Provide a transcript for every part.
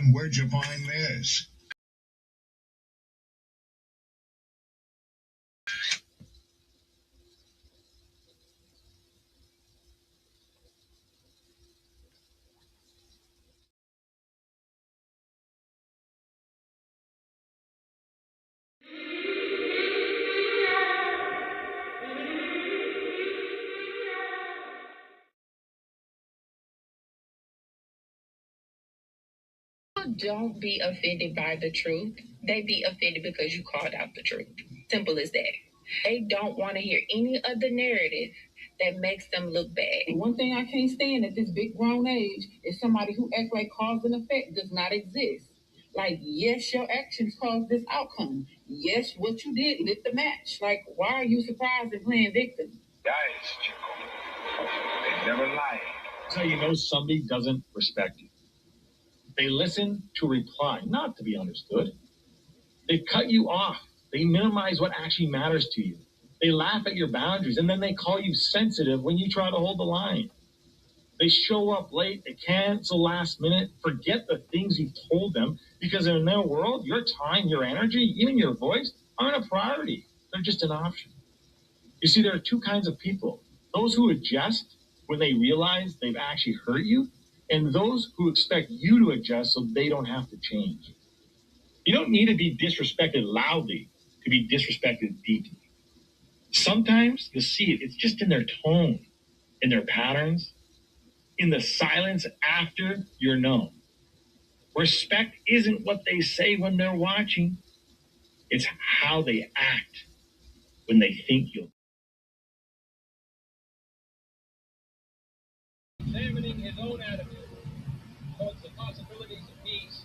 And where'd you find this? Don't be offended by the truth. They be offended because you called out the truth. Simple as that. They don't want to hear any other narrative that makes them look bad. One thing I can't stand at this big grown age is somebody who acts like cause and effect does not exist. Like, yes, your actions caused this outcome. Yes, what you did lit the match. Like, why are you surprised and playing victim? Guys, Chico. They never lie. That's how you know somebody doesn't respect you. They listen to reply, not to be understood. They cut you off. They minimize what actually matters to you. They laugh at your boundaries, and then they call you sensitive when you try to hold the line. They show up late. They cancel last minute. Forget the things you've told them, because in their world, your time, your energy, even your voice aren't a priority. They're just an option. You see, there are two kinds of people. Those who adjust when they realize they've actually hurt you, and those who expect you to adjust so they don't have to change. You don't need to be disrespected loudly to be disrespected deeply. Sometimes you'll see it. It's just in their tone, in their patterns, in the silence after you're known. Respect isn't what they say when they're watching. It's how they act when they think you'll. Examining his own attitude towards the possibilities of peace,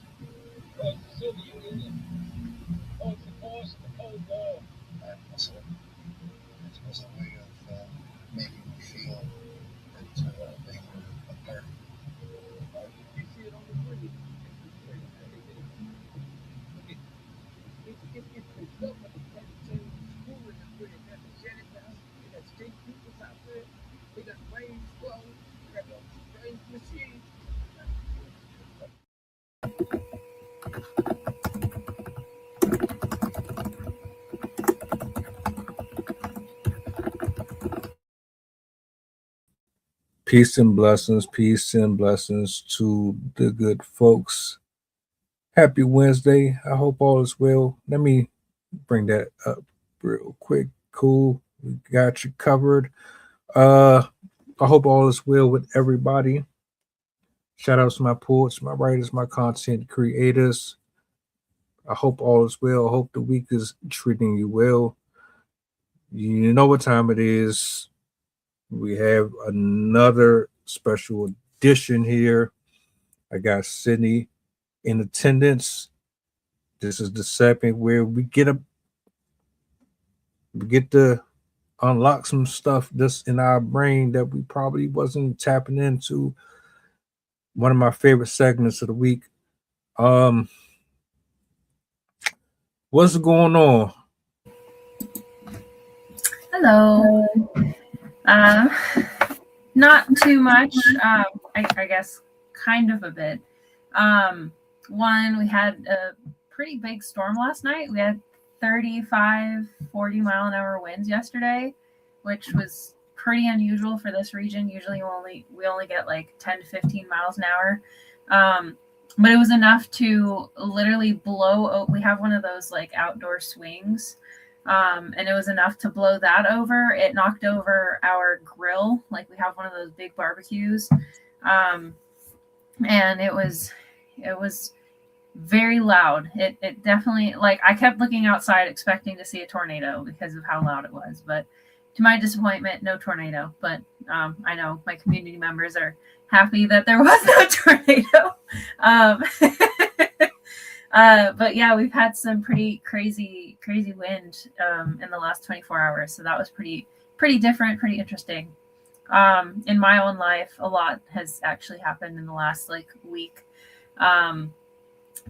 towards the Soviet Union, towards the course of the Cold War. It was a way of making me feel that they were a part of it. You see it on the screen. Peace and blessings to the good folks. Happy Wednesday. I hope all is well. Let me bring that up real quick. Cool. We got you covered. I hope all is well with everybody. Shout out to my poets, my writers, my content creators. I hope all is well. I hope the week is treating you well. You know what time it is. We have another special edition here. I got Sydney in attendance. This is the segment where we get to unlock some stuff that's in our brain that we probably wasn't tapping into. One of my favorite segments of the week. What's going on? Hello. Not too much. I guess kind of a bit. One, we had a pretty big storm last night. We had 35, 40 mile an hour winds yesterday, which was pretty unusual for this region. Usually we only get like 10 to 15 miles an hour. But it was enough to literally blow. We have one of those like outdoor swings. And it was enough to blow that over. It knocked over our grill. Like we have one of those big barbecues. And it was very loud. It definitely, like, I kept looking outside expecting to see a tornado because of how loud it was. But to my disappointment, no tornado. But I know my community members are happy that there was no tornado. But yeah, we've had some pretty crazy wind in the last 24 hours. So that was pretty different, pretty interesting. In my own life, a lot has actually happened in the last like week.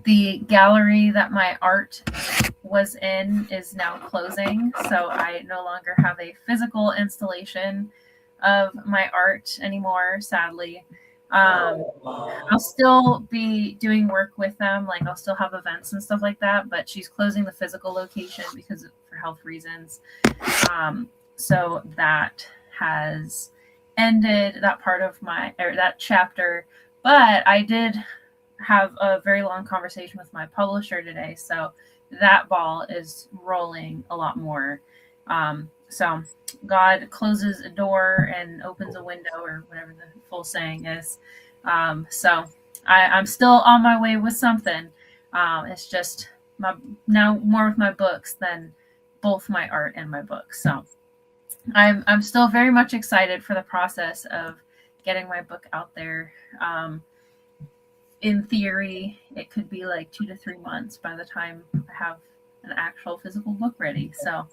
The gallery that my art was in is now closing. So I no longer have a physical installation of my art anymore, sadly. I'll still be doing work with them. Like I'll still have events and stuff like that, but she's closing the physical location for health reasons. So that has ended that part of that chapter. But I did have a very long conversation with my publisher today, so that ball is rolling a lot more. So God closes a door and opens a window, or whatever the full saying is. So I'm still on my way with something. It's just now more with my books than both my art and my books. So I'm still very much excited for the process of getting my book out there. In theory, it could be like 2 to 3 months by the time I have an actual physical book ready. So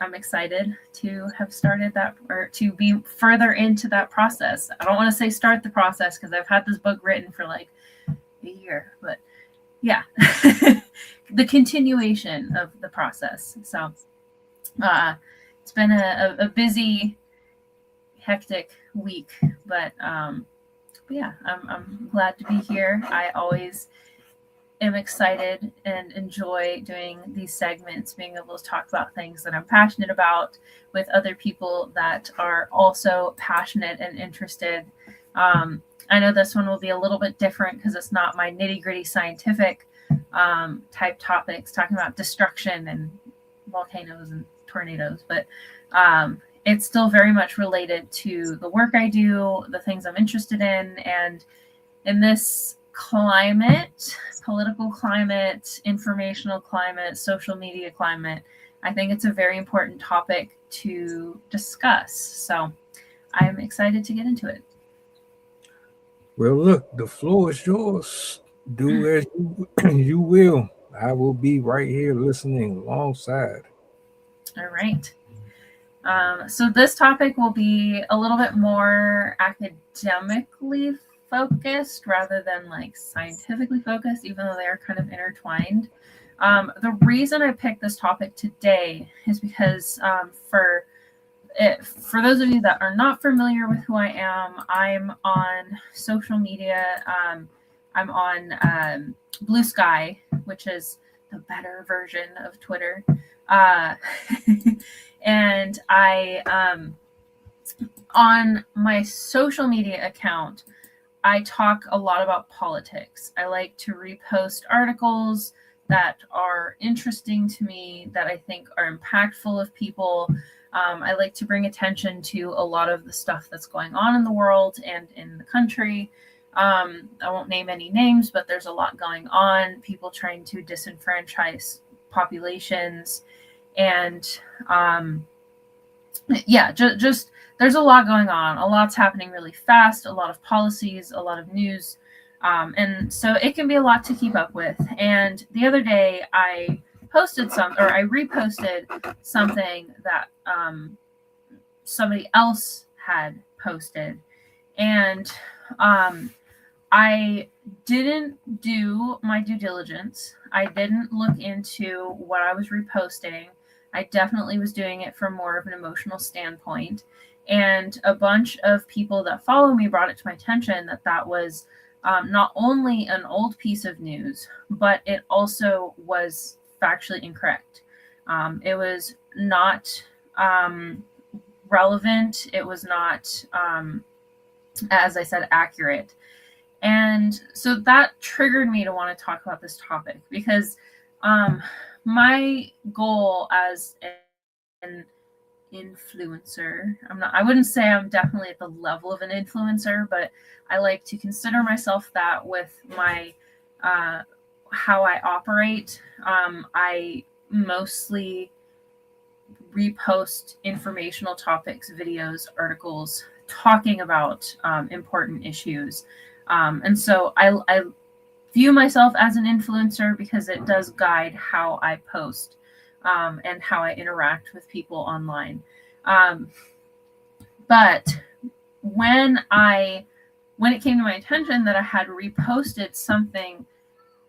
I'm excited to have started that, or to be further into that process. I don't want to say start the process because I've had this book written for like a year, but yeah, the continuation of the process. So it's been a busy, hectic week, but yeah, I'm glad to be here. I always am excited and enjoy doing these segments, being able to talk about things that I'm passionate about with other people that are also passionate and interested. I know this one will be a little bit different because it's not my nitty-gritty scientific type topics, talking about destruction and volcanoes and tornadoes, but it's still very much related to the work I do, the things I'm interested in, and in this climate, political climate, informational climate, social media climate, I think it's a very important topic to discuss. So I'm excited to get into it. Well, look, the floor is yours. Do as you will. I will be right here listening alongside. All right. So this topic will be a little bit more academically focused rather than like scientifically focused, even though they are kind of intertwined. The reason I picked this topic today is because for those of you that are not familiar with who I am, I'm on social media. I'm on Blue Sky, which is the better version of Twitter. And I, on my social media account, I talk a lot about politics. I like to repost articles that are interesting to me, that I think are impactful of people. I like to bring attention to a lot of the stuff that's going on in the world and in the country. I won't name any names, but there's a lot going on. People trying to disenfranchise populations. And yeah, just there's a lot going on. A lot's happening really fast, a lot of policies, a lot of news. And so it can be a lot to keep up with. And the other day I reposted something that somebody else had posted. And I didn't do my due diligence. I didn't look into what I was reposting. I definitely was doing it from more of an emotional standpoint. And a bunch of people that follow me brought it to my attention that was not only an old piece of news, but it also was factually incorrect. It was not relevant. It was not, as I said, accurate. And so that triggered me to want to talk about this topic because my goal as an influencer, I wouldn't say I'm definitely at the level of an influencer, but I like to consider myself that with my how I operate. I mostly repost informational topics, videos, articles talking about important issues. And so I view myself as an influencer because it does guide how I post and how I interact with people online. But when it came to my attention that I had reposted something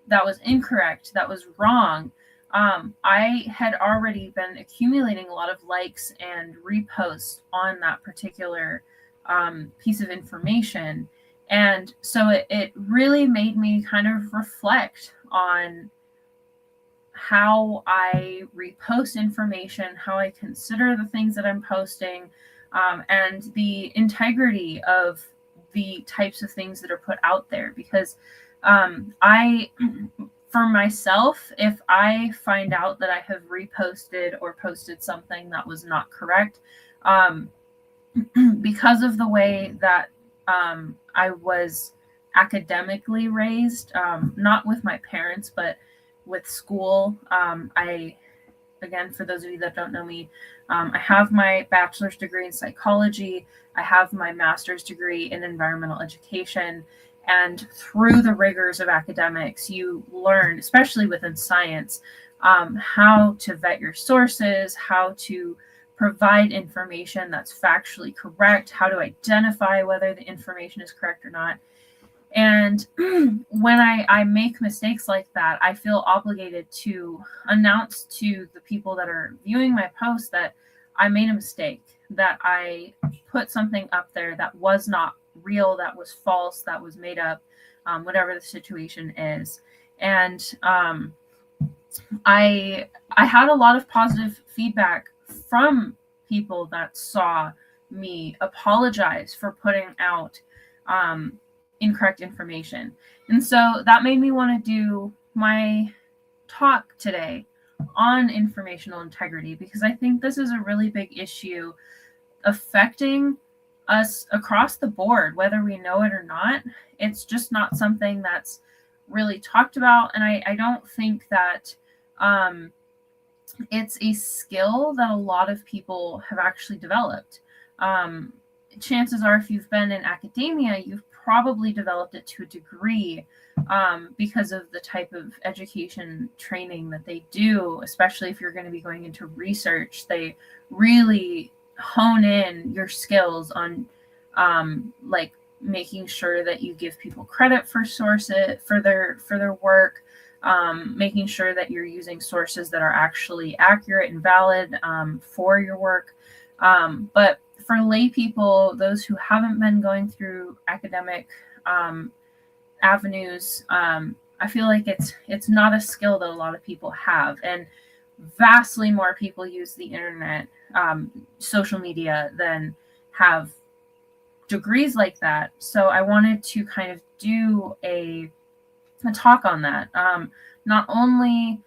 that was incorrect, that was wrong, I had already been accumulating a lot of likes and reposts on that particular piece of information. And so it really made me kind of reflect on how I repost information, how I consider the things that I'm posting, and the integrity of the types of things that are put out there. Because for myself, if I find out that I have reposted or posted something that was not correct, because of the way that I was academically raised, not with my parents, but with school. Again, for those of you that don't know me, I have my bachelor's degree in psychology. I have my master's degree in environmental education. And through the rigors of academics, you learn, especially within science, how to vet your sources, how to provide information that's factually correct, how to identify whether the information is correct or not. And when I make mistakes like that, I feel obligated to announce to the people that are viewing my post that I made a mistake, that I put something up there that was not real, that was false, that was made up, whatever the situation is. And I had a lot of positive feedback from people that saw me apologize for putting out incorrect information. And so that made me want to do my talk today on informational integrity, because I think this is a really big issue affecting us across the board, whether we know it or not. It's just not something that's really talked about. And I don't think that it's a skill that a lot of people have actually developed. Chances are, if you've been in academia, you've probably developed it to a degree, because of the type of education training that they do, especially if you're going to be going into research. They really hone in your skills on like making sure that you give people credit for sources for their work, making sure that you're using sources that are actually accurate and valid for your work. But for lay people, those who haven't been going through academic avenues, I feel like it's not a skill that a lot of people have, and vastly more people use the internet, social media, than have degrees like that. So I wanted to kind of do a talk on that, not only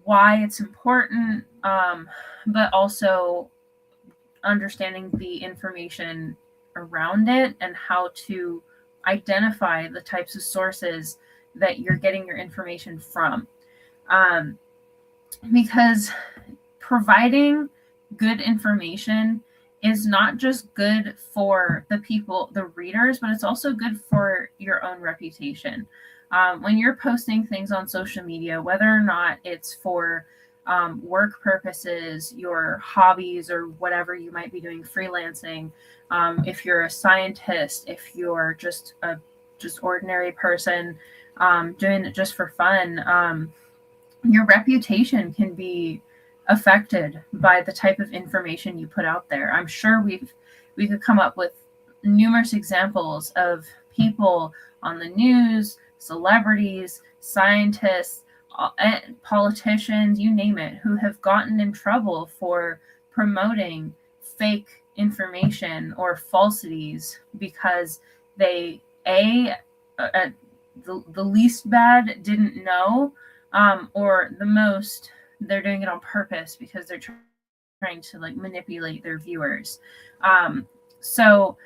why it's important, but also understanding the information around it and how to identify the types of sources that you're getting your information from. Because providing good information is not just good for the people, the readers, but it's also good for your own reputation. When you're posting things on social media, whether or not it's for work purposes, your hobbies, or whatever you might be doing, freelancing, if you're a scientist, if you're just a ordinary person doing it just for fun, your reputation can be affected by the type of information you put out there. I'm sure we could come up with numerous examples of people on the news, celebrities, scientists, politicians, you name it, who have gotten in trouble for promoting fake information or falsities because they the least bad didn't know, or the most, they're doing it on purpose because they're trying to like manipulate their viewers. So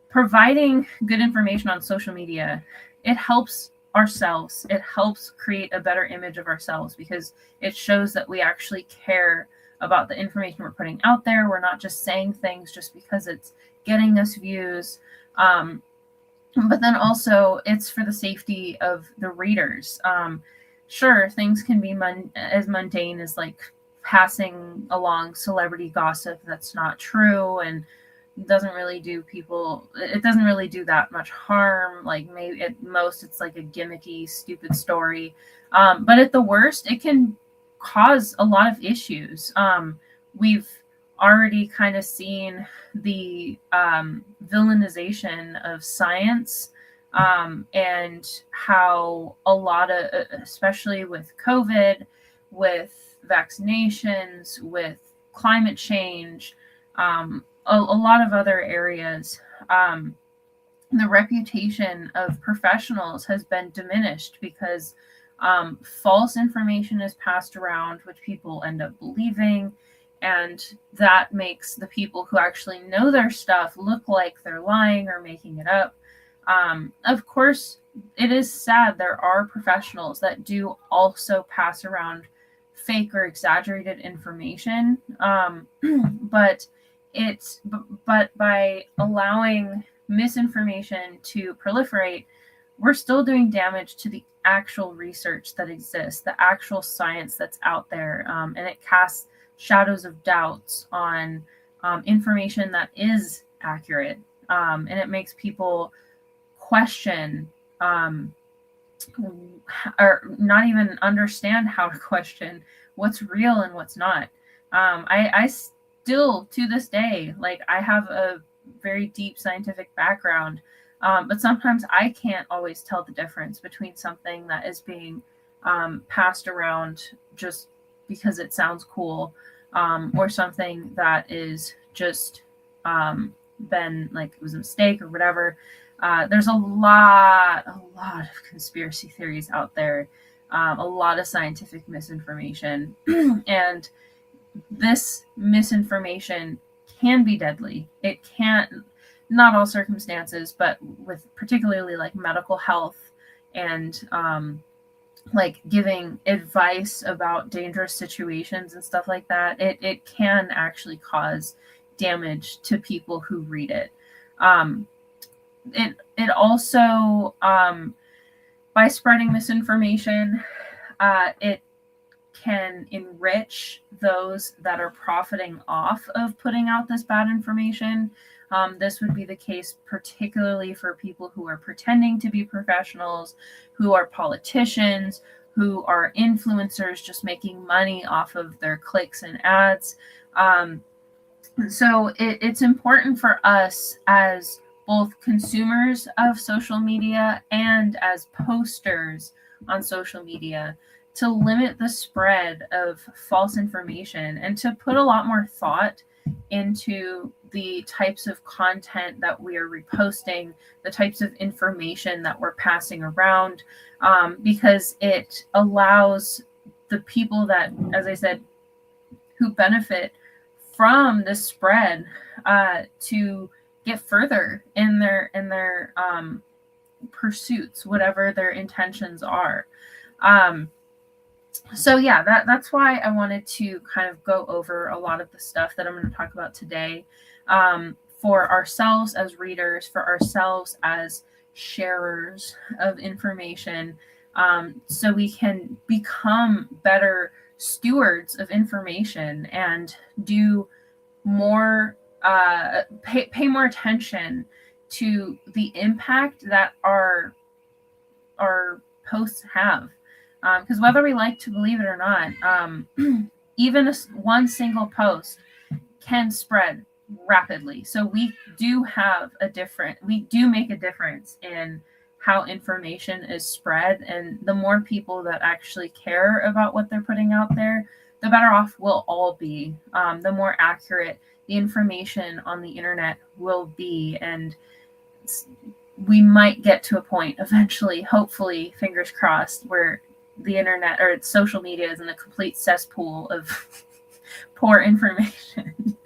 providing good information on social media, it helps ourselves. It helps create a better image of ourselves because it shows that we actually care about the information we're putting out there. We're not just saying things just because it's getting us views. But then also it's for the safety of the readers. Sure, things can be as mundane as like passing along celebrity gossip that's not true and doesn't really do that much harm. Like maybe at most it's like a gimmicky, stupid story. But at the worst, it can cause a lot of issues. We've already kind of seen the villainization of science, and how a lot of, especially with COVID, with vaccinations, with climate change, a lot of other areas, the reputation of professionals has been diminished because false information is passed around, which people end up believing, and that makes the people who actually know their stuff look like they're lying or making it up. Of course, it is sad there are professionals that do also pass around fake or exaggerated information, but by allowing misinformation to proliferate, we're still doing damage to the actual research that exists, the actual science that's out there, and it casts shadows of doubts on information that is accurate, and it makes people question, or not even understand how to question what's real and what's not. I still, to this day, like, I have a very deep scientific background, but sometimes I can't always tell the difference between something that is being passed around just because it sounds cool, or something that is just been like it was a mistake or whatever. There's a lot of conspiracy theories out there, a lot of scientific misinformation, and this misinformation can be deadly. It can't, not all circumstances, but with particularly like medical health and like giving advice about dangerous situations and stuff like that, it can actually cause damage to people who read it. It also, by spreading misinformation, it can enrich those that are profiting off of putting out this bad information. This would be the case particularly for people who are pretending to be professionals, who are politicians, who are influencers just making money off of their clicks and ads. So it's important for us as both consumers of social media and as posters on social media to limit the spread of false information and to put a lot more thought into the types of content that we are reposting, the types of information that we're passing around, because it allows the people that, as I said, who benefit from this spread to get further in their pursuits, whatever their intentions are. So yeah, that's why I wanted to kind of go over a lot of the stuff that I'm going to talk about today, for ourselves as readers, for ourselves as sharers of information, so we can become better stewards of information and do more, pay more attention to the impact that our posts have. Because whether we like to believe it or not, even one single post can spread rapidly. So we do make a difference in how information is spread, and the more people that actually care about what they're putting out there, the better off we'll all be. The more accurate the information on the internet will be, and we might get to a point eventually, hopefully, fingers crossed, where the internet or social media is in a complete cesspool of poor information.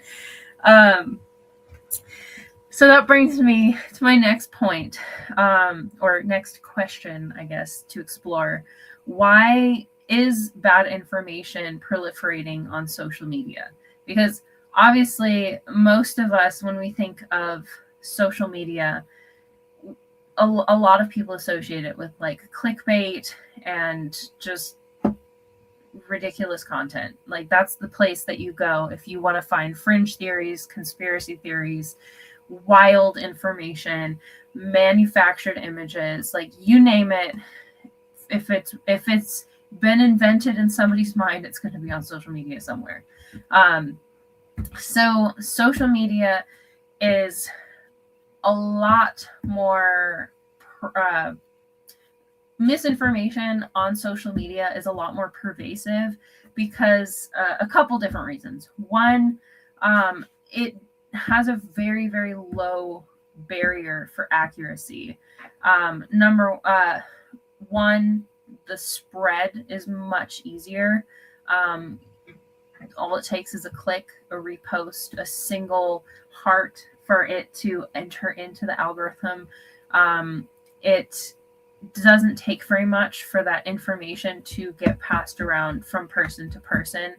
So that brings me to my next point, or next question, I guess, to explore. Why is bad information proliferating on social media? Because obviously, most of us, when we think of social media, a lot of people associate it with like clickbait and just ridiculous content. Like, that's the place that you go if you want to find fringe theories, conspiracy theories, wild information, manufactured images, like you name it. If it's been invented in somebody's mind, it's going to be on social media somewhere. So social media is a lot more misinformation on social media is a lot more pervasive because a couple different reasons. One, it has a very, very low barrier for accuracy. Number one, the spread is much easier. All it takes is a click, a repost, a single heart for it to enter into the algorithm. It doesn't take very much for that information to get passed around from person to person.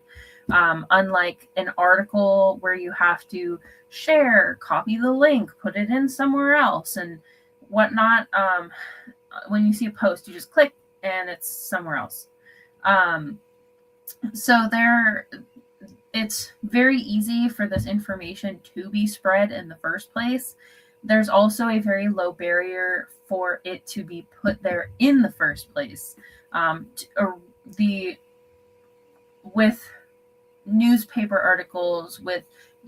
Unlike an article where you have to share, copy the link, put it in somewhere else, and whatnot. When you see a post, you just click and it's somewhere else. So it's very easy for this information to be spread in the first place. There's also a very low barrier for it to be put there in the first place. With newspaper articles, with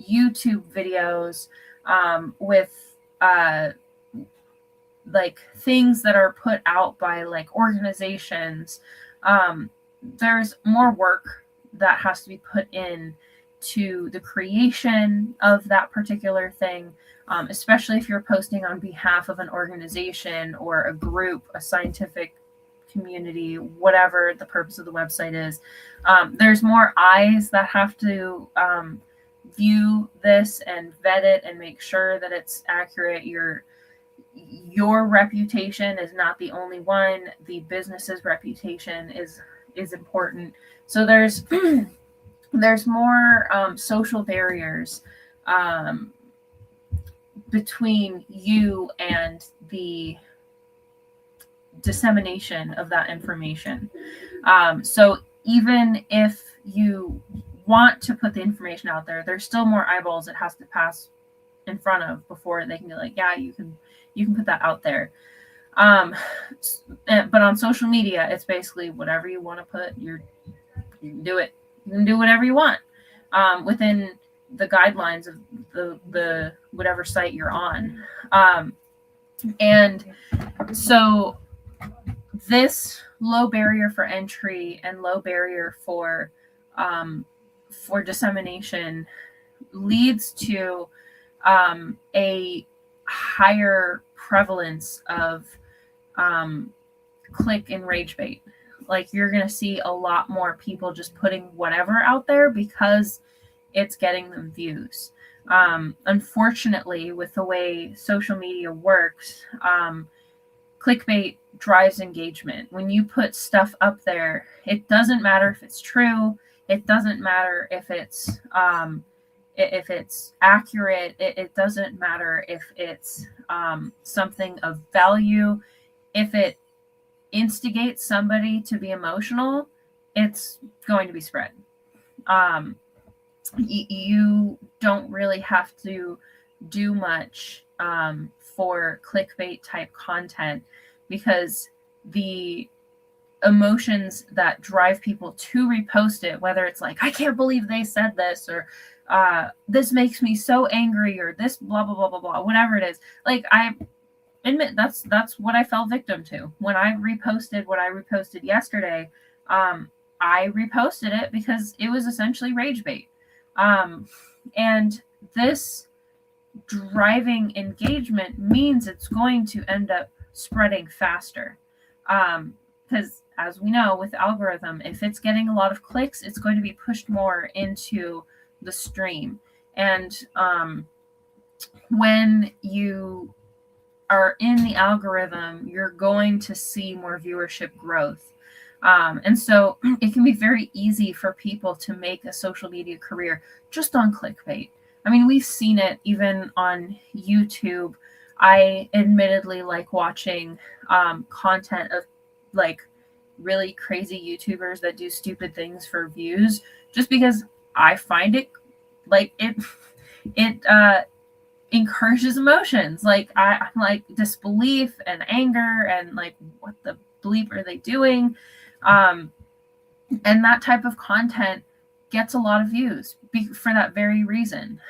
YouTube videos, with like things that are put out by like organizations, there's more work that has to be put in to the creation of that particular thing, especially if you're posting on behalf of an organization or a group, a scientific community, whatever the purpose of the website is. There's more eyes that have to view this and vet it and make sure that it's accurate. Your reputation is not the only one. The business's reputation is important. So there's there's more social barriers between you and the dissemination of that information. So even if you want to put the information out there, there's still more eyeballs it has to pass in front of before they can be like, yeah, you can put that out there. But on social media, it's basically whatever you want to put, you can do it. You can do whatever you want within the guidelines of the whatever site you're on. And so this low barrier for entry and low barrier for dissemination leads to a higher prevalence of click and rage bait. Like you're going to see a lot more people just putting whatever out there because it's getting them views. Unfortunately, with the way social media works, clickbait drives engagement. When you put stuff up there, it doesn't matter if it's true. It doesn't matter if it's accurate. It doesn't matter if it's something of value. If it instigates somebody to be emotional, it's going to be spread. You don't really have to do much for clickbait type content because the emotions that drive people to repost it, whether it's like, I can't believe they said this, or this makes me so angry, or this blah blah blah blah blah, whatever it is. Like, I admit that's what I fell victim to when I reposted what I reposted yesterday. I reposted it because it was essentially rage bait, and this driving engagement means it's going to end up spreading faster, because as we know with the algorithm, if it's getting a lot of clicks, it's going to be pushed more into the stream. And when you are in the algorithm, you're going to see more viewership growth. And so it can be very easy for people to make a social media career just on clickbait. I mean, we've seen it even on YouTube. I admittedly like watching content of like really crazy YouTubers that do stupid things for views, just because I find it like it encourages emotions. Like I'm like disbelief and anger and like, what the bleep are they doing? And that type of content gets a lot of views for that very reason.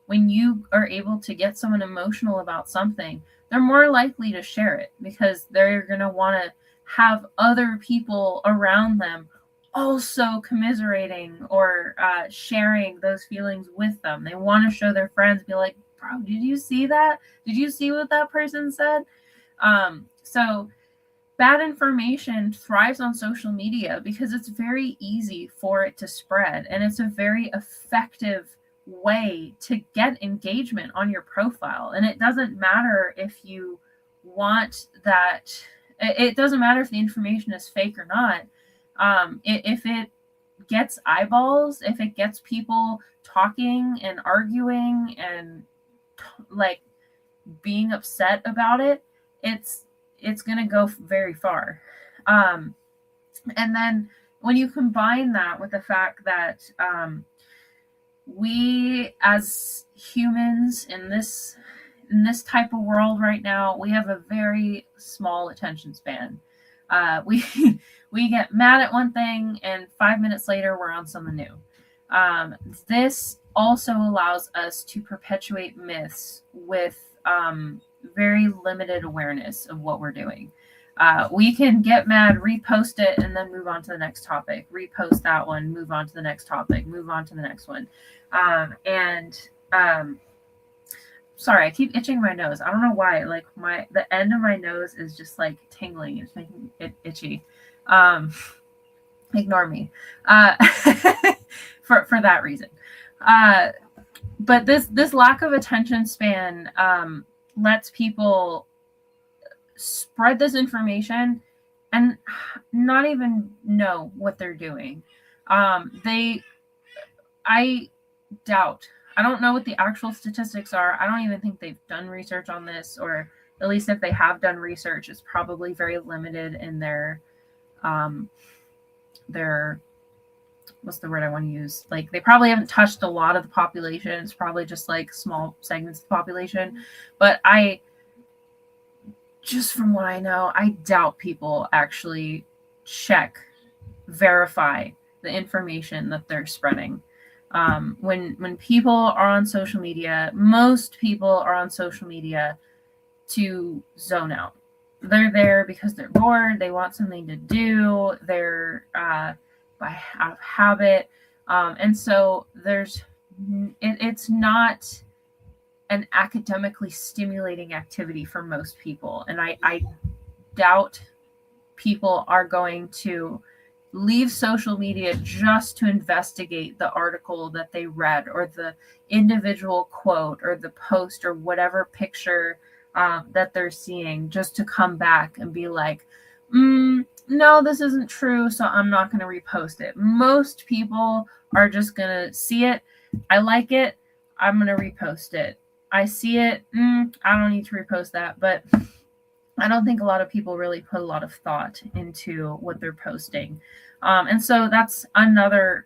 When you are able to get someone emotional about something, they're more likely to share it because they're going to want to have other people around them also commiserating or sharing those feelings with them. They want to show their friends, be like, bro, did you see that? Did you see what that person said? So bad information thrives on social media because it's very easy for it to spread, and it's a very effective way to get engagement on your profile. And it doesn't matter if you want that, it doesn't matter if the information is fake or not. If it gets eyeballs, if it gets people talking and arguing and like being upset about it, it's going to go very far. And then when you combine that with the fact that we as humans in this type of world right now, we have a very small attention span. We we get mad at one thing and 5 minutes later we're on something new. This also allows us to perpetuate myths with very limited awareness of what we're doing. We can get mad, repost it, and then move on to the next topic. Repost that one, move on to the next topic, move on to the next one. Sorry, I keep itching my nose. I don't know why. Like the end of my nose is just like tingling. It's making it itchy. Ignore me for that reason. But this lack of attention span lets people spread this information and not even know what they're doing. I don't know what the actual statistics are. I don't even think they've done research on this, or at least if they have done research, it's probably very limited in their what's the word I want to use? Like, they probably haven't touched a lot of the population. It's probably just like small segments of the population. But just from what I know, I doubt people actually verify the information that they're spreading. When people are on social media, most people are on social media to zone out. They're there because they're bored. They want something to do. They're out of habit, and so it's not an academically stimulating activity for most people. And I doubt people are going to leave social media just to investigate the article that they read, or the individual quote, or the post, or whatever picture that they're seeing, just to come back and be like, no, this isn't true, so I'm not going to repost it. Most people are just going to see it. I like it. I'm going to repost it. I see it. I don't need to repost that. But I don't think a lot of people really put a lot of thought into what they're posting. And so that's another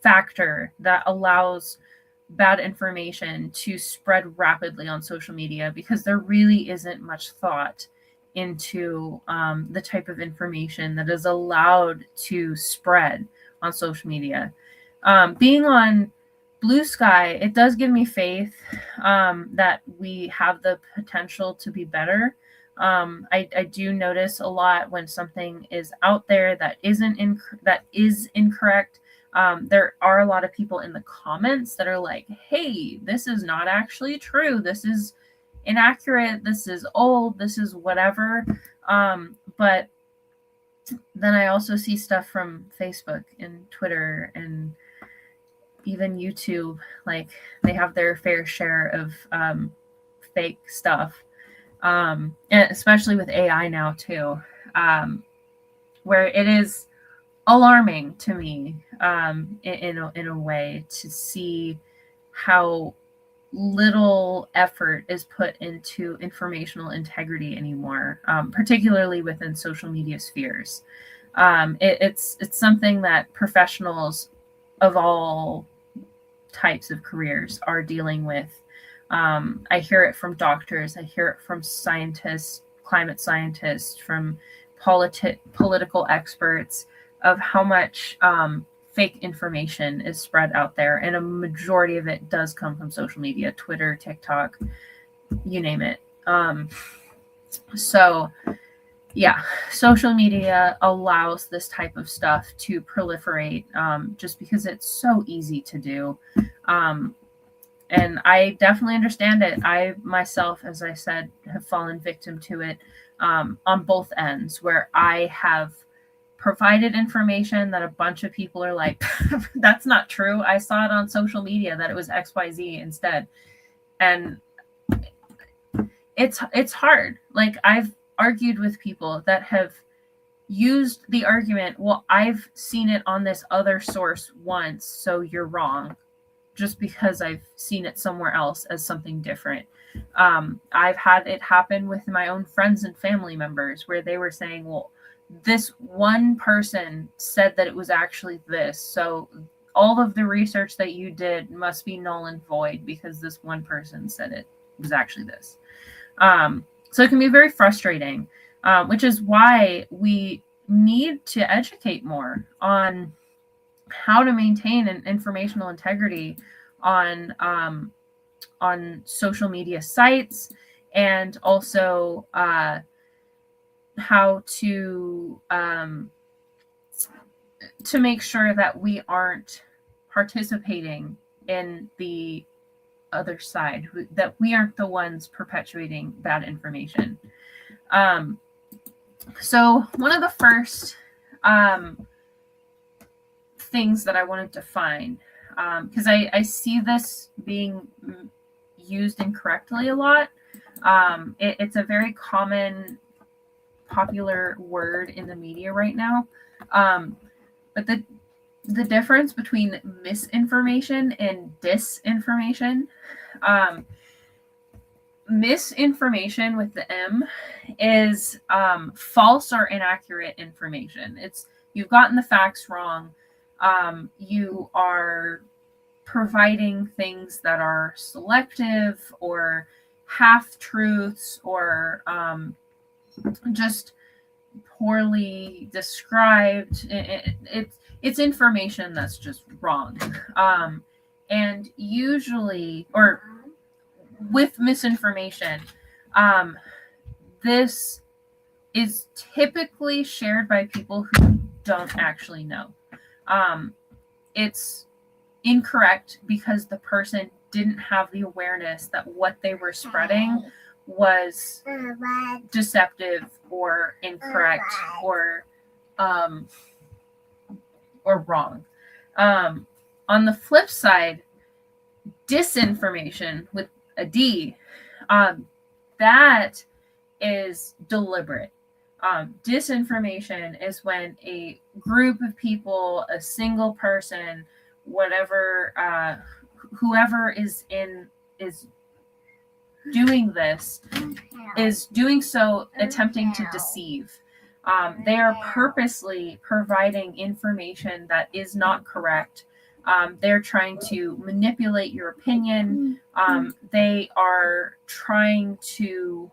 factor that allows bad information to spread rapidly on social media, because there really isn't much thought into the type of information that is allowed to spread on social media. Being on Blue Sky, it does give me faith that we have the potential to be better. I do notice a lot when something is out there that is incorrect. There are a lot of people in the comments that are like, hey, this is not actually true. This is inaccurate. This is old. This is whatever. But then I also see stuff from Facebook and Twitter and even YouTube. Like, they have their fair share of fake stuff. And especially with AI now too, where it is alarming to me in a way to see how little effort is put into informational integrity anymore, particularly within social media spheres. It's something that professionals of all types of careers are dealing with. I hear it from doctors. I hear it from scientists, climate scientists, from political experts, of how much fake information is spread out there, and a majority of it does come from social media, Twitter, TikTok, you name it. So yeah, social media allows this type of stuff to proliferate, just because it's so easy to do. And I definitely understand it. I myself, as I said, have fallen victim to it, on both ends, where I have provided information that a bunch of people are like, that's not true. I saw it on social media that it was XYZ instead. And it's hard. Like, I've argued with people that have used the argument, well, I've seen it on this other source once, so you're wrong, just because I've seen it somewhere else as something different. I've had it happen with my own friends and family members, where they were saying, well, this one person said that it was actually this, so all of the research that you did must be null and void because this one person said it was actually this. So it can be very frustrating, which is why we need to educate more on how to maintain an informational integrity on social media sites, and also how to make sure that we aren't participating in the other side, that we aren't the ones perpetuating bad information. So one of the first things that I wanted to find, because I see this being used incorrectly a lot. It's a very common, popular word in the media right now. But the difference between misinformation and disinformation, misinformation with the M is false or inaccurate information. It's, you've gotten the facts wrong. You are providing things that are selective or half-truths, or just poorly described. It's information that's just wrong. And usually, or with misinformation, this is typically shared by people who don't actually know. It's incorrect because the person didn't have the awareness that what they were spreading was deceptive or incorrect or wrong. On the flip side, disinformation with a D, that is deliberate. Disinformation is when a group of people, a single person, whatever, whoever is doing this, is doing so attempting to deceive. They are purposely providing information that is not correct. They're trying to manipulate your opinion. They are trying to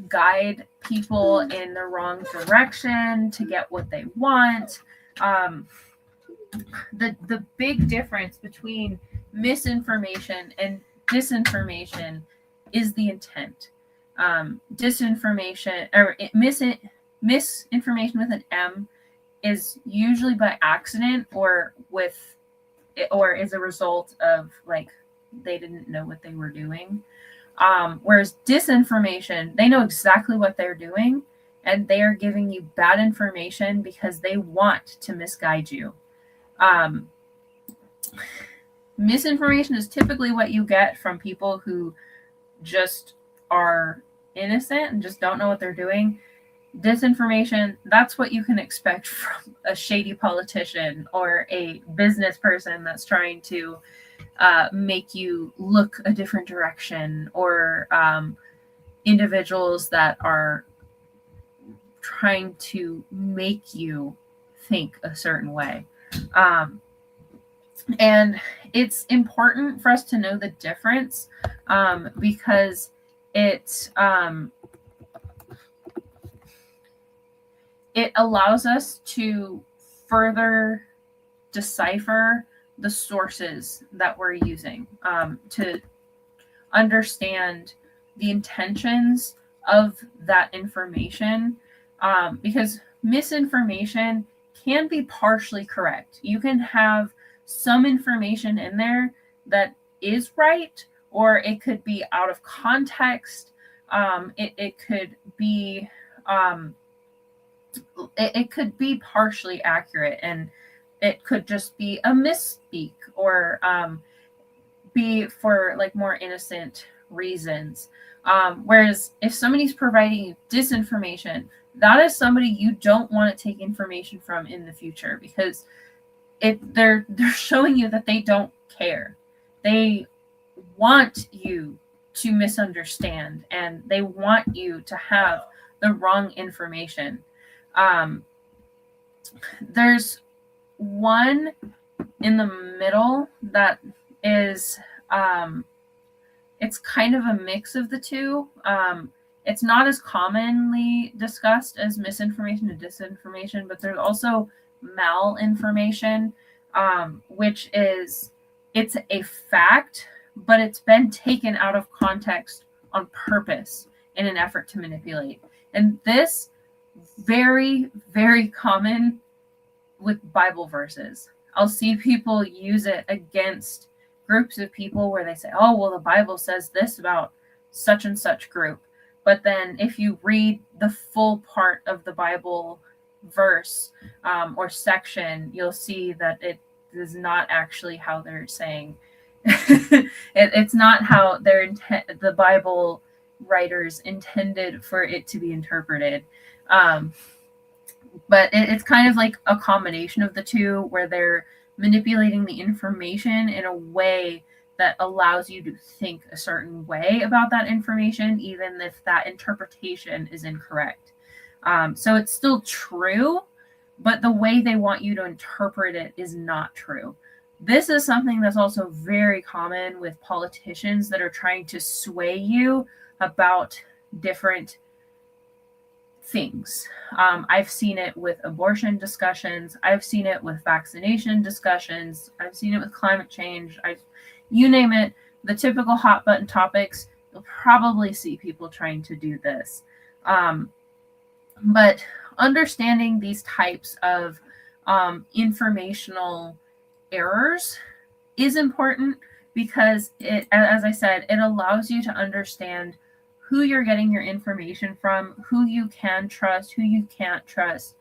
guide people in the wrong direction to get what they want. The big difference between misinformation and disinformation is the intent. Disinformation or misinformation with an M is usually by accident or is a result of, like, they didn't know what they were doing. Whereas disinformation, they know exactly what they're doing, and they are giving you bad information because they want to misguide you. Misinformation is typically what you get from people who just are innocent and just don't know what they're doing. Disinformation, that's what you can expect from a shady politician or a business person that's trying to make you look a different direction, or individuals that are trying to make you think a certain way. And it's important for us to know the difference, because it allows us to further decipher the sources that we're using to understand the intentions of that information, because misinformation can be partially correct. You can have some information in there that is right, or it could be out of context. It could be it could be partially accurate, and it could just be a misspeak, or be for like more innocent reasons. Whereas if somebody's providing you disinformation, that is somebody you don't want to take information from in the future, because they're showing you that they don't care. They want you to misunderstand, and they want you to have the wrong information. There's one in the middle that is it's kind of a mix of the two. It's not as commonly discussed as misinformation and disinformation, but there's also malinformation, which is, it's a fact, but it's been taken out of context on purpose in an effort to manipulate. And this very, very common with Bible verses. I'll see people use it against groups of people where they say, oh, well, the Bible says this about such and such group. But then if you read the full part of the Bible verse or section, you'll see that it is not actually how they're saying. It's not how the Bible writers intended for it to be interpreted. But it's kind of like a combination of the two, where they're manipulating the information in a way that allows you to think a certain way about that information, even if that interpretation is incorrect. So it's still true, but the way they want you to interpret it is not true. This is something that's also very common with politicians that are trying to sway you about different things. I've seen it with abortion discussions. I've seen it with vaccination discussions. I've seen it with climate change. You name it, the typical hot button topics, you'll probably see people trying to do this. But understanding these types of informational errors is important, because it, as I said, it allows you to understand who you're getting your information from, who you can trust, who you can't trust.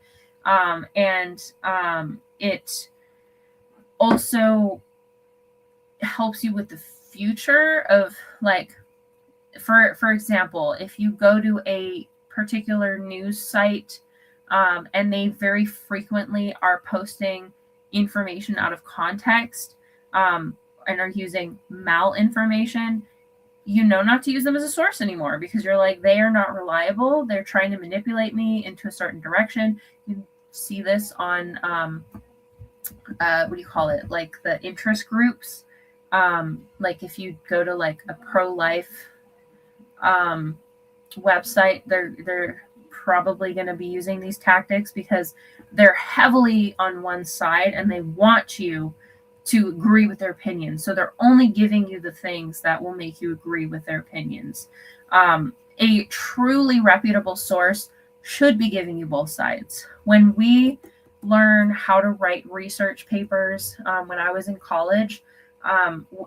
And it also helps you with the future of, like, for example, if you go to a particular news site and they very frequently are posting information out of context and are using malinformation, you know not to use them as a source anymore, because you're like, they are not reliable. They're trying to manipulate me into a certain direction. You see this on what do you call it? Like the interest groups. Like if you go to like a pro-life website, they're probably going to be using these tactics, because they're heavily on one side and they want you to agree with their opinions. So they're only giving you the things that will make you agree with their opinions. A truly reputable source should be giving you both sides. When we learn how to write research papers, when I was in college,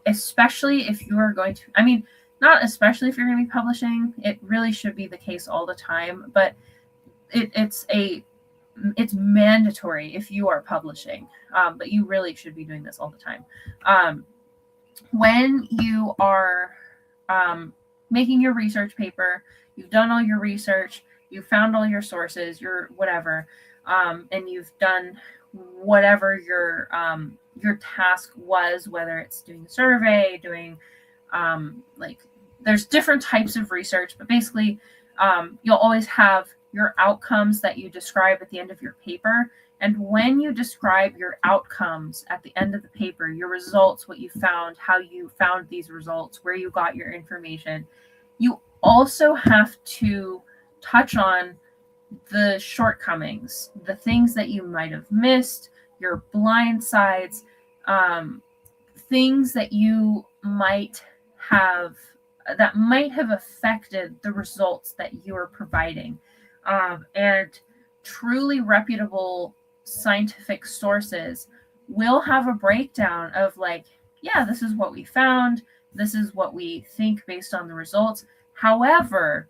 especially if you are going to, I mean, not especially if you're going to be publishing, it really should be the case all the time, but it's mandatory if you are publishing, but you really should be doing this all the time. When you are making your research paper, you've done all your research, you've found all your sources, your whatever, and you've done whatever your task was, whether it's doing a survey, doing like, there's different types of research, but basically you'll always have your outcomes that you describe at the end of your paper. And when you describe your outcomes at the end of the paper, your results, what you found, how you found these results, where you got your information, you also have to touch on the shortcomings, the things that you might have missed, your blind sides, things that you might have affected the results that you are providing. And truly reputable scientific sources will have a breakdown of like, yeah, this is what we found, this is what we think based on the results. However,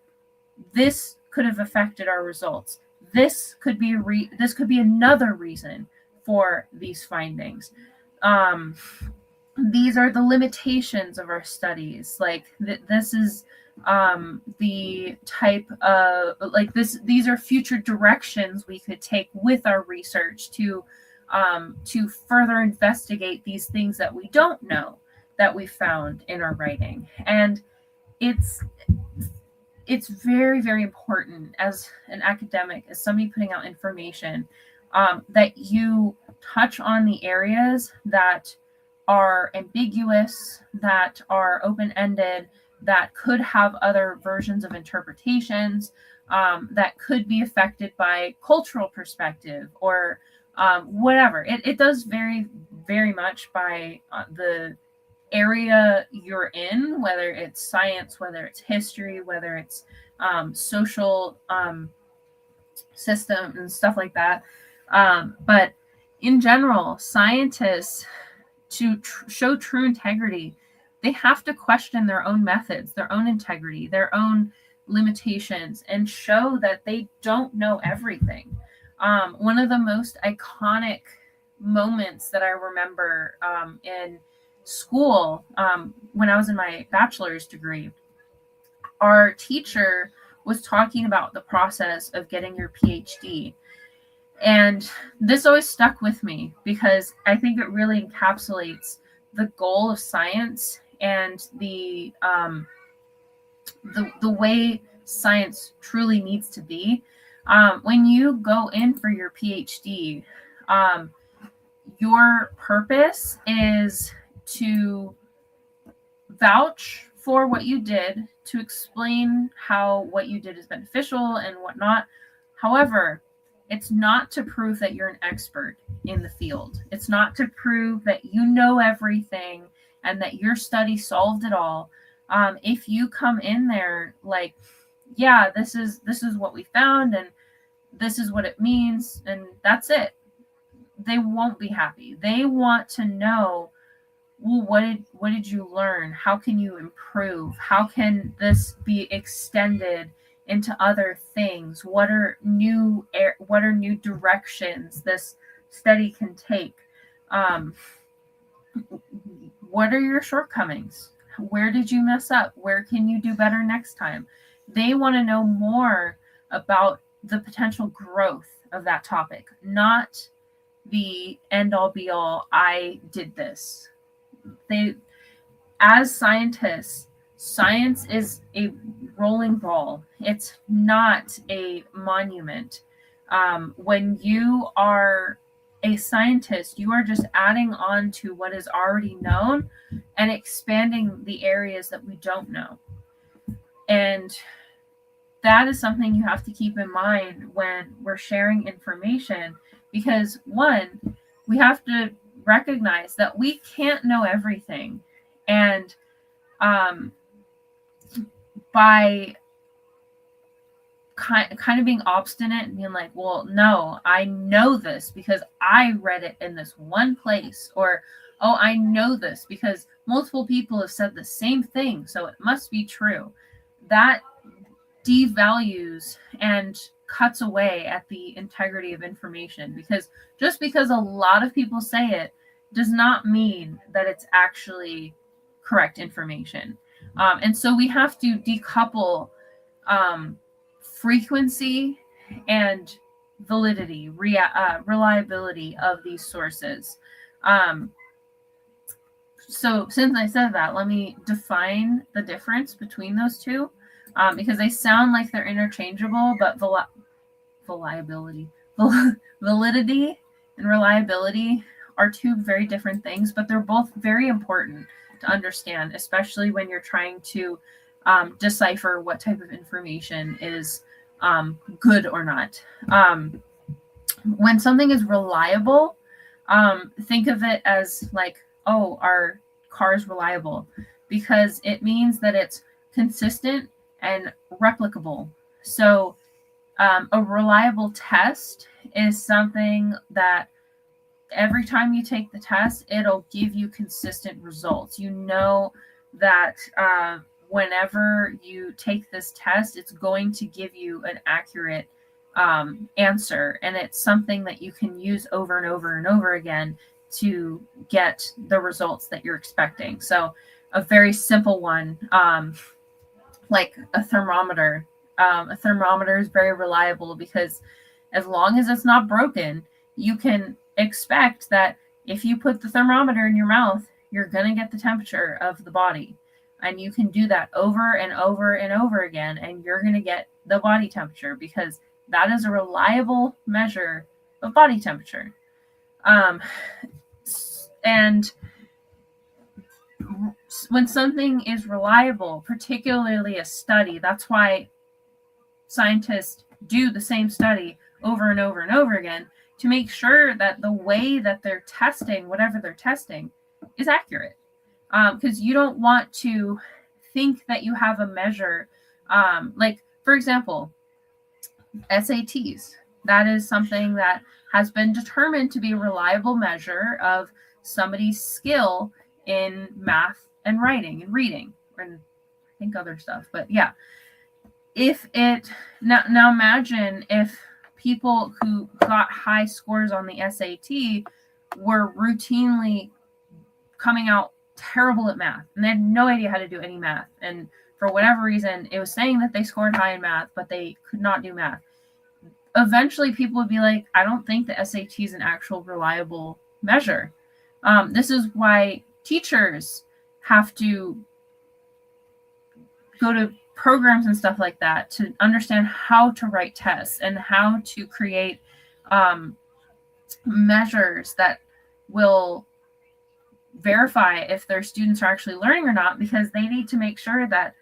this could have affected our results. This could be another reason for these findings. These are the limitations of our studies. Like this is the type of like this. These are future directions we could take with our research to further investigate these things that we don't know that we found in our writing. And it's very, very important as an academic, as somebody putting out information, that you touch on the areas that are ambiguous, that are open-ended, that could have other versions of interpretations, that could be affected by cultural perspective or whatever. It does vary very much by the area you're in, whether it's science, whether it's history, whether it's social system and stuff like that. But in general, scientists, to show true integrity, they have to question their own methods, their own integrity, their own limitations, and show that they don't know everything. One of the most iconic moments that I remember in school, when I was in my bachelor's degree, our teacher was talking about the process of getting your PhD. And this always stuck with me because I think it really encapsulates the goal of science and the way science truly needs to be. When you go in for your PhD, your purpose is to vouch for what you did, to explain how what you did is beneficial and whatnot. However, it's not to prove that you're an expert in the field. It's not to prove that you know everything and that your study solved it all. If you come in there like, yeah, this is what we found and this is what it means and that's it, they won't be happy. They want to know, well, what did you learn? How can you improve? How can this be extended into other things? What are new directions this study can take? What are your shortcomings? Where did you mess up? Where can you do better next time? They want to know more about the potential growth of that topic, not the end all be all, I did this. As scientists, science is a rolling ball. It's not a monument. When you are a scientist, you are just adding on to what is already known and expanding the areas that we don't know. And that is something you have to keep in mind when we're sharing information, because one, we have to recognize that we can't know everything. And by kind of being obstinate and being like, well, no, I know this because I read it in this one place, or, oh, I know this because multiple people have said the same thing, so it must be true. That devalues and cuts away at the integrity of information, because just because a lot of people say it does not mean that it's actually correct information. And so we have to decouple frequency and validity, reliability of these sources. So since I said that, let me define the difference between those two, because they sound like they're interchangeable, but validity and reliability are two very different things, but they're both very important to understand, especially when you're trying to decipher what type of information is good or not. When something is reliable, Think of it as like, oh, our car is reliable, because it means that it's consistent and replicable. So a reliable test is something that every time you take the test, it'll give you consistent results. You know that whenever you take this test, it's going to give you an accurate answer, and it's something that you can use over and over and over again to get the results that you're expecting. So a very simple one, like a thermometer. A thermometer is very reliable because as long as it's not broken, you can expect that if you put the thermometer in your mouth, you're going to get the temperature of the body. And you can do that over and over and over again, and you're going to get the body temperature, because that is a reliable measure of body temperature. And when something is reliable, particularly a study, that's why scientists do the same study over and over and over again, to make sure that the way that they're testing whatever they're testing is accurate. Because you don't want to think that you have a measure. Like, for example, SATs. That is something that has been determined to be a reliable measure of somebody's skill in math and writing and reading, and I think other stuff. But yeah, if it now imagine if people who got high scores on the SAT were routinely coming out terrible at math, and they had no idea how to do any math, and for whatever reason it was saying that they scored high in math but they could not do math. Eventually people would be like, I don't think the SAT is an actual reliable measure. This is why teachers have to go to programs and stuff like that to understand how to write tests and how to create measures that will verify if their students are actually learning or not, because they need to make sure that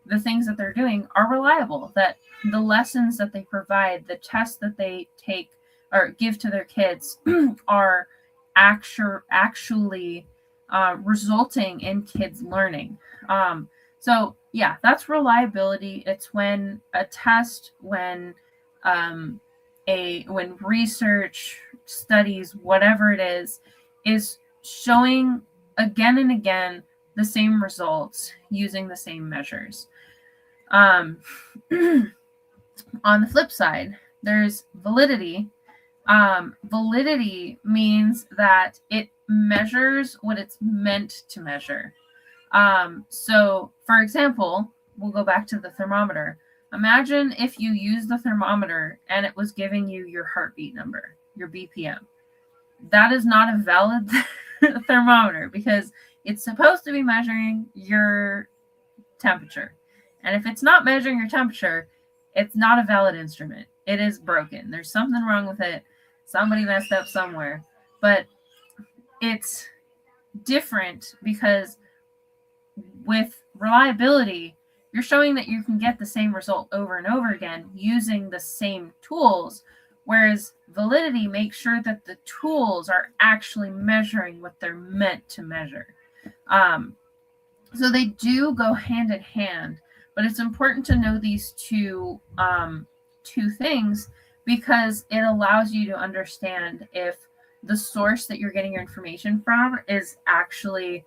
the things that they're doing are reliable, that the lessons that they provide, the tests that they take or give to their kids are actually resulting in kids learning. So yeah, that's reliability. It's when a test, when research studies, whatever it is showing again and again the same results using the same measures. On the flip side, there's validity. Validity means that it measures what it's meant to measure. So, for example, we'll go back to the thermometer. Imagine if you use the thermometer and it was giving you your heartbeat number, your BPM. That is not a valid thermometer, because it's supposed to be measuring your temperature. And if it's not measuring your temperature, it's not a valid instrument. It is broken. There's something wrong with it. Somebody messed up somewhere. But it's different because with reliability, you're showing that you can get the same result over and over again using the same tools, whereas validity makes sure that the tools are actually measuring what they're meant to measure. So they do go hand in hand, but it's important to know these two things, because it allows you to understand if the source that you're getting your information from is actually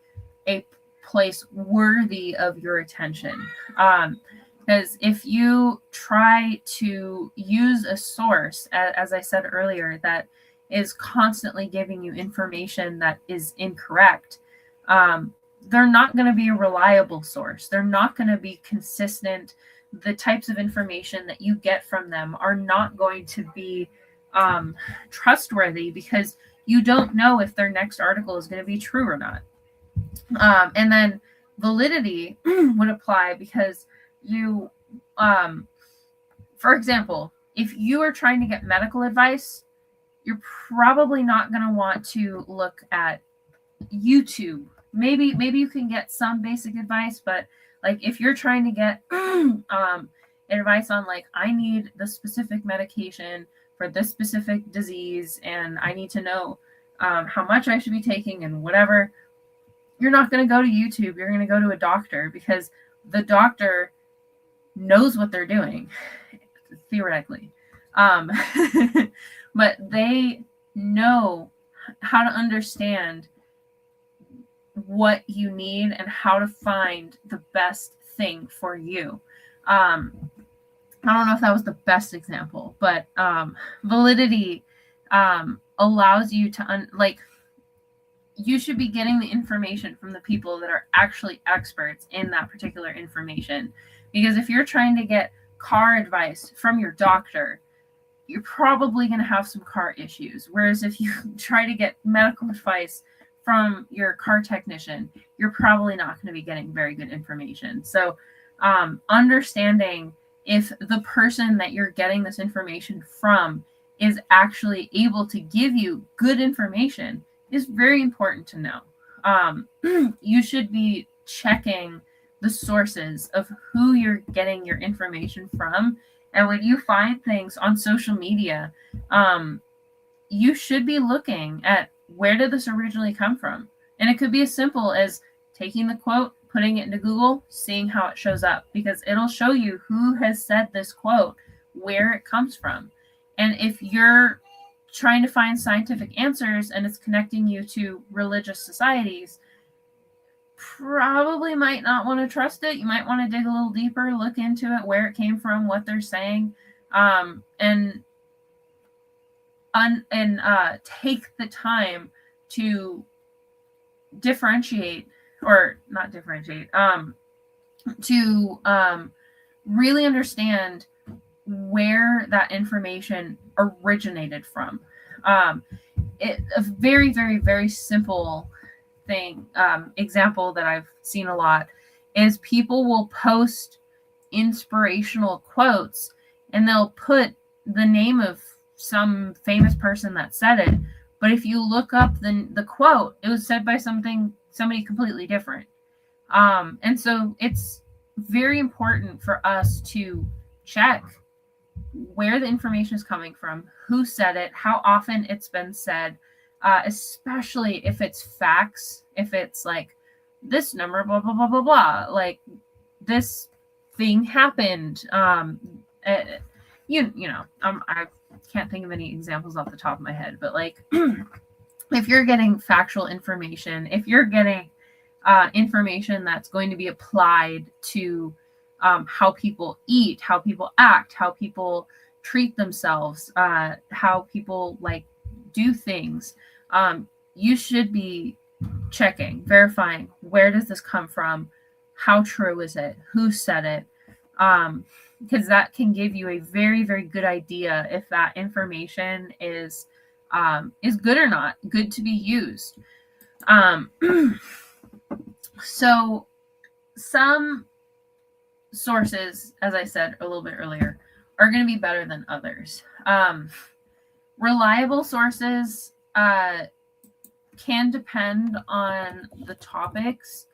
a place worthy of your attention. Because if you try to use a source, as I said earlier, that is constantly giving you information that is incorrect, they're not going to be a reliable source. They're not going to be consistent. The types of information that you get from them are not going to be trustworthy, because you don't know if their next article is going to be true or not. And then validity would apply because you, for example, if you are trying to get medical advice, you're probably not going to want to look at YouTube. Maybe you can get some basic advice, but like if you're trying to get advice on, like, I need the specific medication for this specific disease and I need to know how much I should be taking and whatever, you're not going to go to YouTube. You're going to go to a doctor, because the doctor knows what they're doing, theoretically. But they know how to understand what you need and how to find the best thing for you. I don't know if that was the best example, but validity allows you to you should be getting the information from the people that are actually experts in that particular information. Because if you're trying to get car advice from your doctor, you're probably going to have some car issues. Whereas if you try to get medical advice from your car technician, you're probably not going to be getting very good information. So understanding if the person that you're getting this information from is actually able to give you good information is very important to know. You should be checking the sources of who you're getting your information from. And when you find things on social media, you should be looking at, where did this originally come from? And it could be as simple as taking the quote, putting it into Google, seeing how it shows up, because it'll show you who has said this quote, where it comes from. And if you're trying to find scientific answers and it's connecting you to religious societies, probably might not want to trust it. You might want to dig a little deeper, look into it, where it came from, what they're saying, and take the time to differentiate, or not differentiate, to really understand where that information originated from. A very, very, very simple thing, example that I've seen a lot is people will post inspirational quotes and they'll put the name of some famous person that said it. But if you look up the quote, it was said by somebody completely different. And so it's very important for us to check where the information is coming from, who said it, how often it's been said, especially if it's facts, if it's like this number, blah, blah, blah, blah, blah, like this thing happened. I can't think of any examples off the top of my head, but like if you're getting factual information, if you're getting information that's going to be applied to how people eat, how people act, how people treat themselves, how people like do things, you should be checking, verifying, where does this come from? How true is it? Who said it? Because that can give you a very, very good idea if that information is good or not, good to be used. So some sources, as I said a little bit earlier, are going to be better than others. Reliable sources can depend on the topics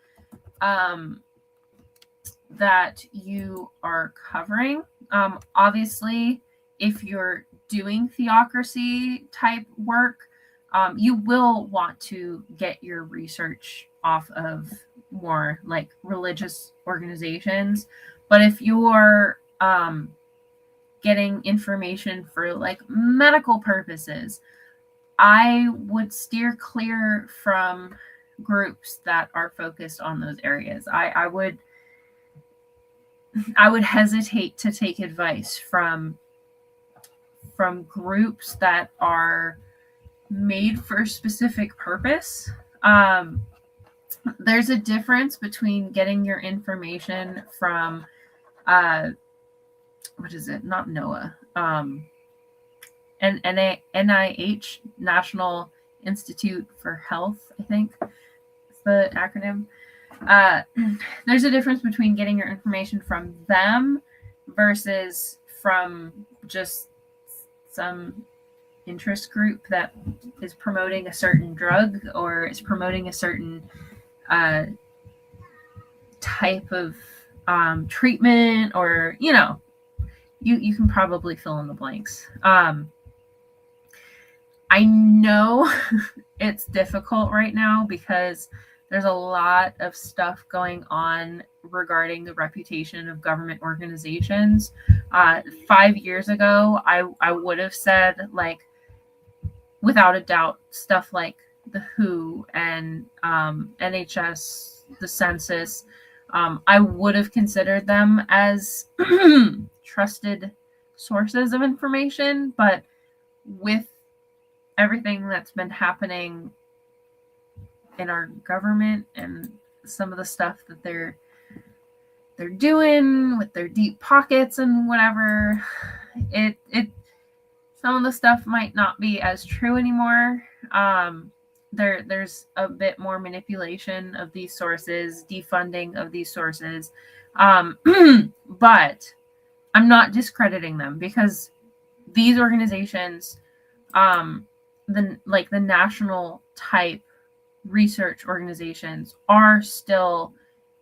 that you are covering. Obviously, if you're doing theocracy type work, you will want to get your research off of more like religious organizations. But if you're getting information for like medical purposes, I would steer clear from groups that are focused on those areas. I would hesitate to take advice from groups that are made for a specific purpose. There's a difference between getting your information from what is it? Not NOAA. NIH, National Institute for Health, I think is the acronym. There's a difference between getting your information from them versus from just some interest group that is promoting a certain drug or is promoting a certain type of treatment, or you can probably fill in the blanks. I I know it's difficult right now because there's a lot of stuff going on regarding the reputation of government organizations. 5 years ago, I would have said, like, without a doubt, stuff like the WHO and NHS, the census, I would have considered them as trusted sources of information. But with everything that's been happening in our government and some of the stuff that they're doing with their deep pockets and whatever, it some of the stuff might not be as true anymore. There's a bit more manipulation of these sources, defunding of these sources, but I'm not discrediting them because these organizations, the national type research organizations, are still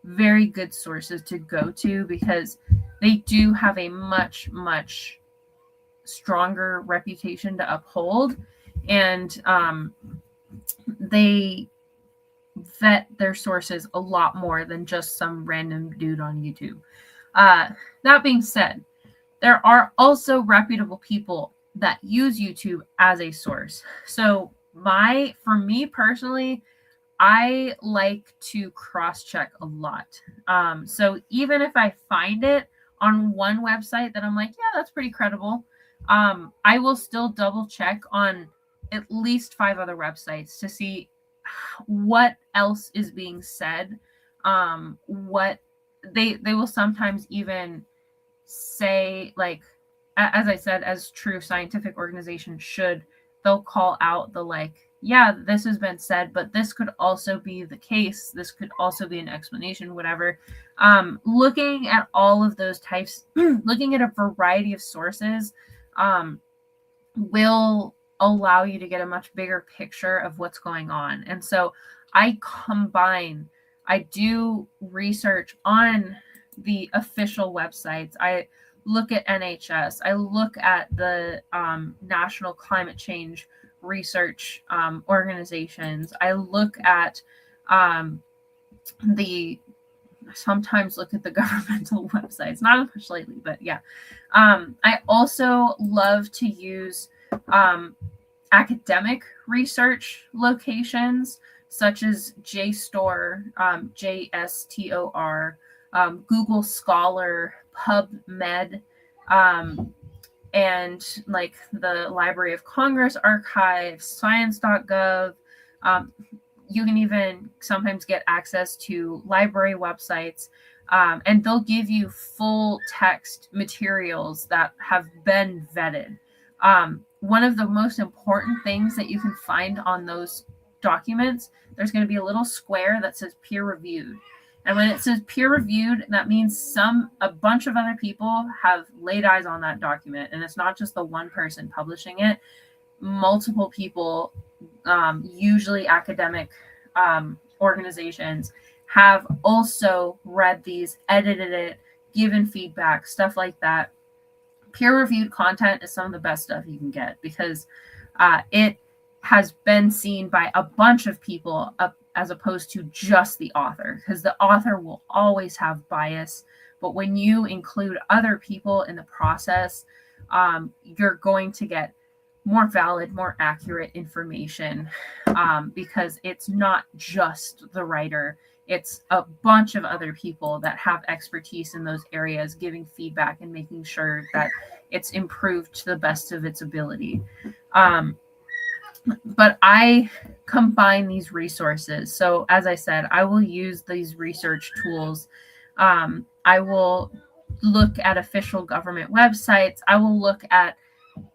very good sources to go to because they do have a much stronger reputation to uphold, and they vet their sources a lot more than just some random dude on YouTube. That being said, there are also reputable people that use YouTube as a source. So for me personally, I like to cross-check a lot. So even if I find it on one website that I'm like, yeah, that's pretty credible, I will still double check on at least 5 other websites to see what else is being said. What they will sometimes even say, like, as I said, as true scientific organizations should, they'll call out the, like, yeah, this has been said, but this could also be the case. This could also be an explanation, whatever. Looking at all of those types, looking at a variety of sources, will allow you to get a much bigger picture of what's going on. And so I do research on the official websites. I look at NHS. I look at the National Climate Change Research organizations. I look at sometimes look at the governmental websites, not as much lately, but yeah. I also love to use academic research locations such as JSTOR, JSTOR, Google Scholar, PubMed, and like the Library of Congress archive, science.gov. You can even sometimes get access to library websites, and they'll give you full text materials that have been vetted. One of the most important things that you can find on those documents, there's going to be a little square that says peer reviewed. And when it says peer reviewed, that means a bunch of other people have laid eyes on that document. And it's not just the one person publishing it. Multiple people, usually academic organizations, have also read these, edited it, given feedback, stuff like that. Peer-reviewed content is some of the best stuff you can get because it has been seen by a bunch of people as opposed to just the author, because the author will always have bias. But when you include other people in the process, you're going to get more valid, more accurate information, because it's not just the writer. It's a bunch of other people that have expertise in those areas giving feedback and making sure that it's improved to the best of its ability. But I combine these resources. So as I said, I will use these research tools. I will look at official government websites. I will look at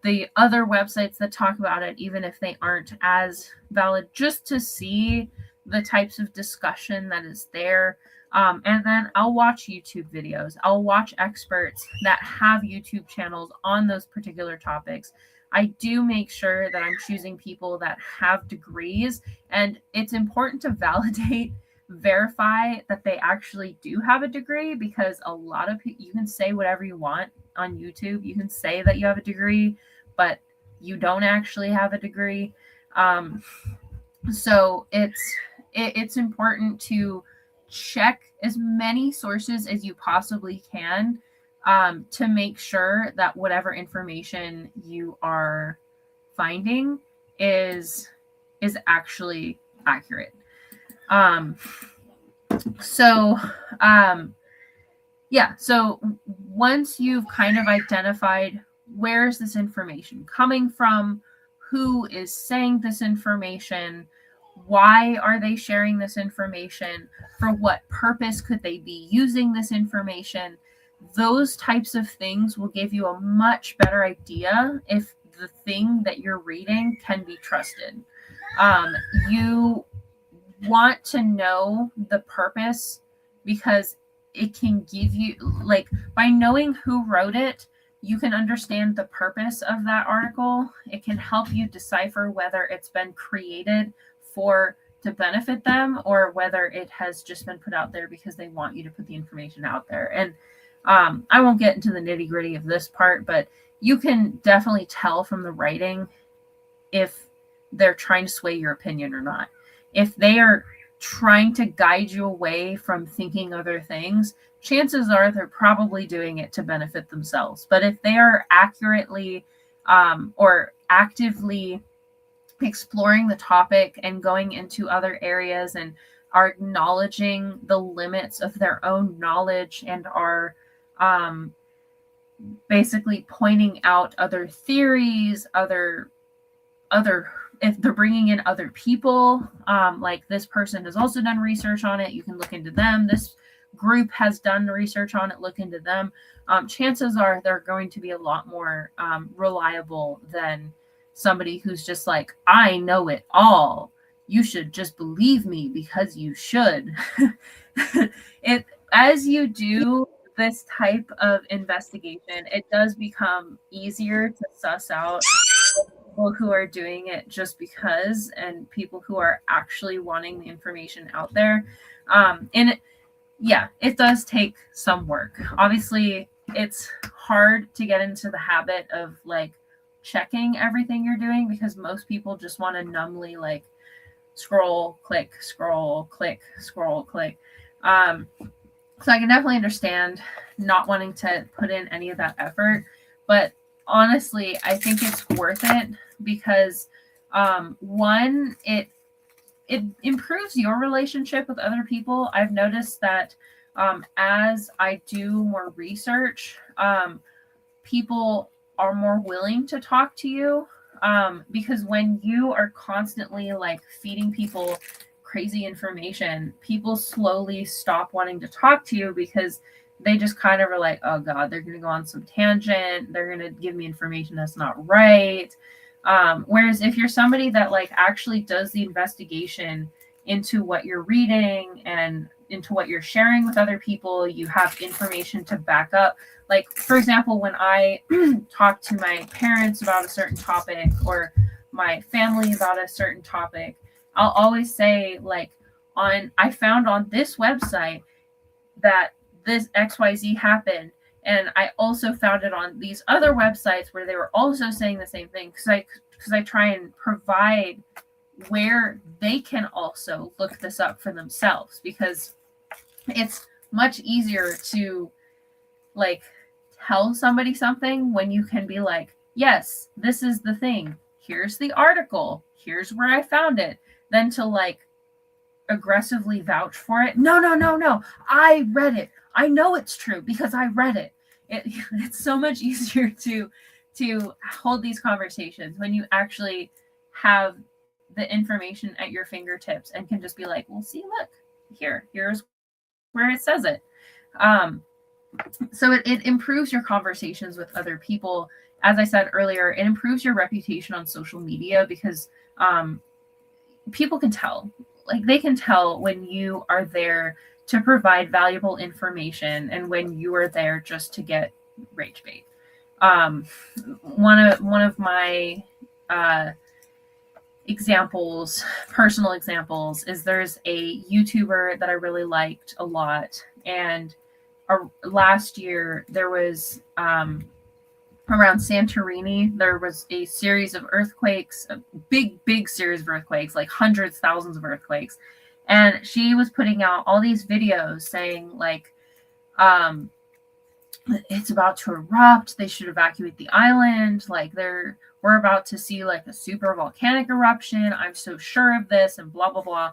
the other websites that talk about it, even if they aren't as valid, just to see the types of discussion that is there. And then I'll watch YouTube videos. I'll watch experts that have YouTube channels on those particular topics. I do make sure that I'm choosing people that have degrees, and it's important to verify that they actually do have a degree, because a lot of people, you can say whatever you want on YouTube. You can say that you have a degree, but you don't actually have a degree. So it's important to check as many sources as you possibly can, to make sure that whatever information you are finding is actually accurate. So yeah, so once you've kind of identified where's this information coming from, who is saying this information, why are they sharing this information, for what purpose could they be using this information, those types of things will give you a much better idea if the thing that you're reading can be trusted. You want to know the purpose, because it can give you, like, by knowing who wrote it, you can understand the purpose of that article. It can help you decipher whether it's been created to benefit them, or whether it has just been put out there because they want you to put the information out there. And I won't get into the nitty gritty of this part, but you can definitely tell from the writing if they're trying to sway your opinion or not. If they are trying to guide you away from thinking other things, chances are they're probably doing it to benefit themselves. But if they are accurately or actively exploring the topic and going into other areas and are acknowledging the limits of their own knowledge and are basically pointing out other theories, other if they're bringing in other people, like this person has also done research on it, you can look into them. This group has done research on it, look into them. Chances are they're going to be a lot more reliable than somebody who's just like, I know it all, you should just believe me because you should. As you do this type of investigation, it does become easier to suss out people who are doing it just because, and people who are actually wanting the information out there. It does take some work. Obviously, it's hard to get into the habit of like checking everything you're doing, because most people just want to numbly like scroll, click, scroll, click, scroll, click. So I can definitely understand not wanting to put in any of that effort, but honestly, I think it's worth it because one, it improves your relationship with other people. I've noticed that as I do more research, people are more willing to talk to you, because when you are constantly like feeding people crazy information, people slowly stop wanting to talk to you because they just kind of are like, oh God, they're going to go on some tangent. They're going to give me information that's not right. Whereas if you're somebody that like actually does the investigation into what you're reading and into what you're sharing with other people, you have information to back up. Like, for example, when I talk to my parents about a certain topic or my family about a certain topic, I'll always say like, I found on this website that this XYZ happened, and I also found it on these other websites where they were also saying the same thing, because I try and provide where they can also look this up for themselves, because it's much easier to like tell somebody something when you can be like, yes, this is the thing, here's the article, here's where I found it, than to like aggressively vouch for it. No, I read it, I know it's true because I read it. It's so much easier to hold these conversations when you actually have the information at your fingertips and can just be like, well, see, look, here's where it says it. So it improves your conversations with other people. As I said earlier, it improves your reputation on social media because people can tell. Like, they can tell when you are there to provide valuable information and when you are there just to get rage bait. One of my personal examples, is there's a YouTuber that I really liked a lot, and last year there was around Santorini, there was a series of earthquakes, a big series of earthquakes, like hundreds, thousands of earthquakes. And she was putting out all these videos saying, like, it's about to erupt. They should evacuate the island. Like, we're about to see like a super volcanic eruption. I'm so sure of this, and blah, blah, blah.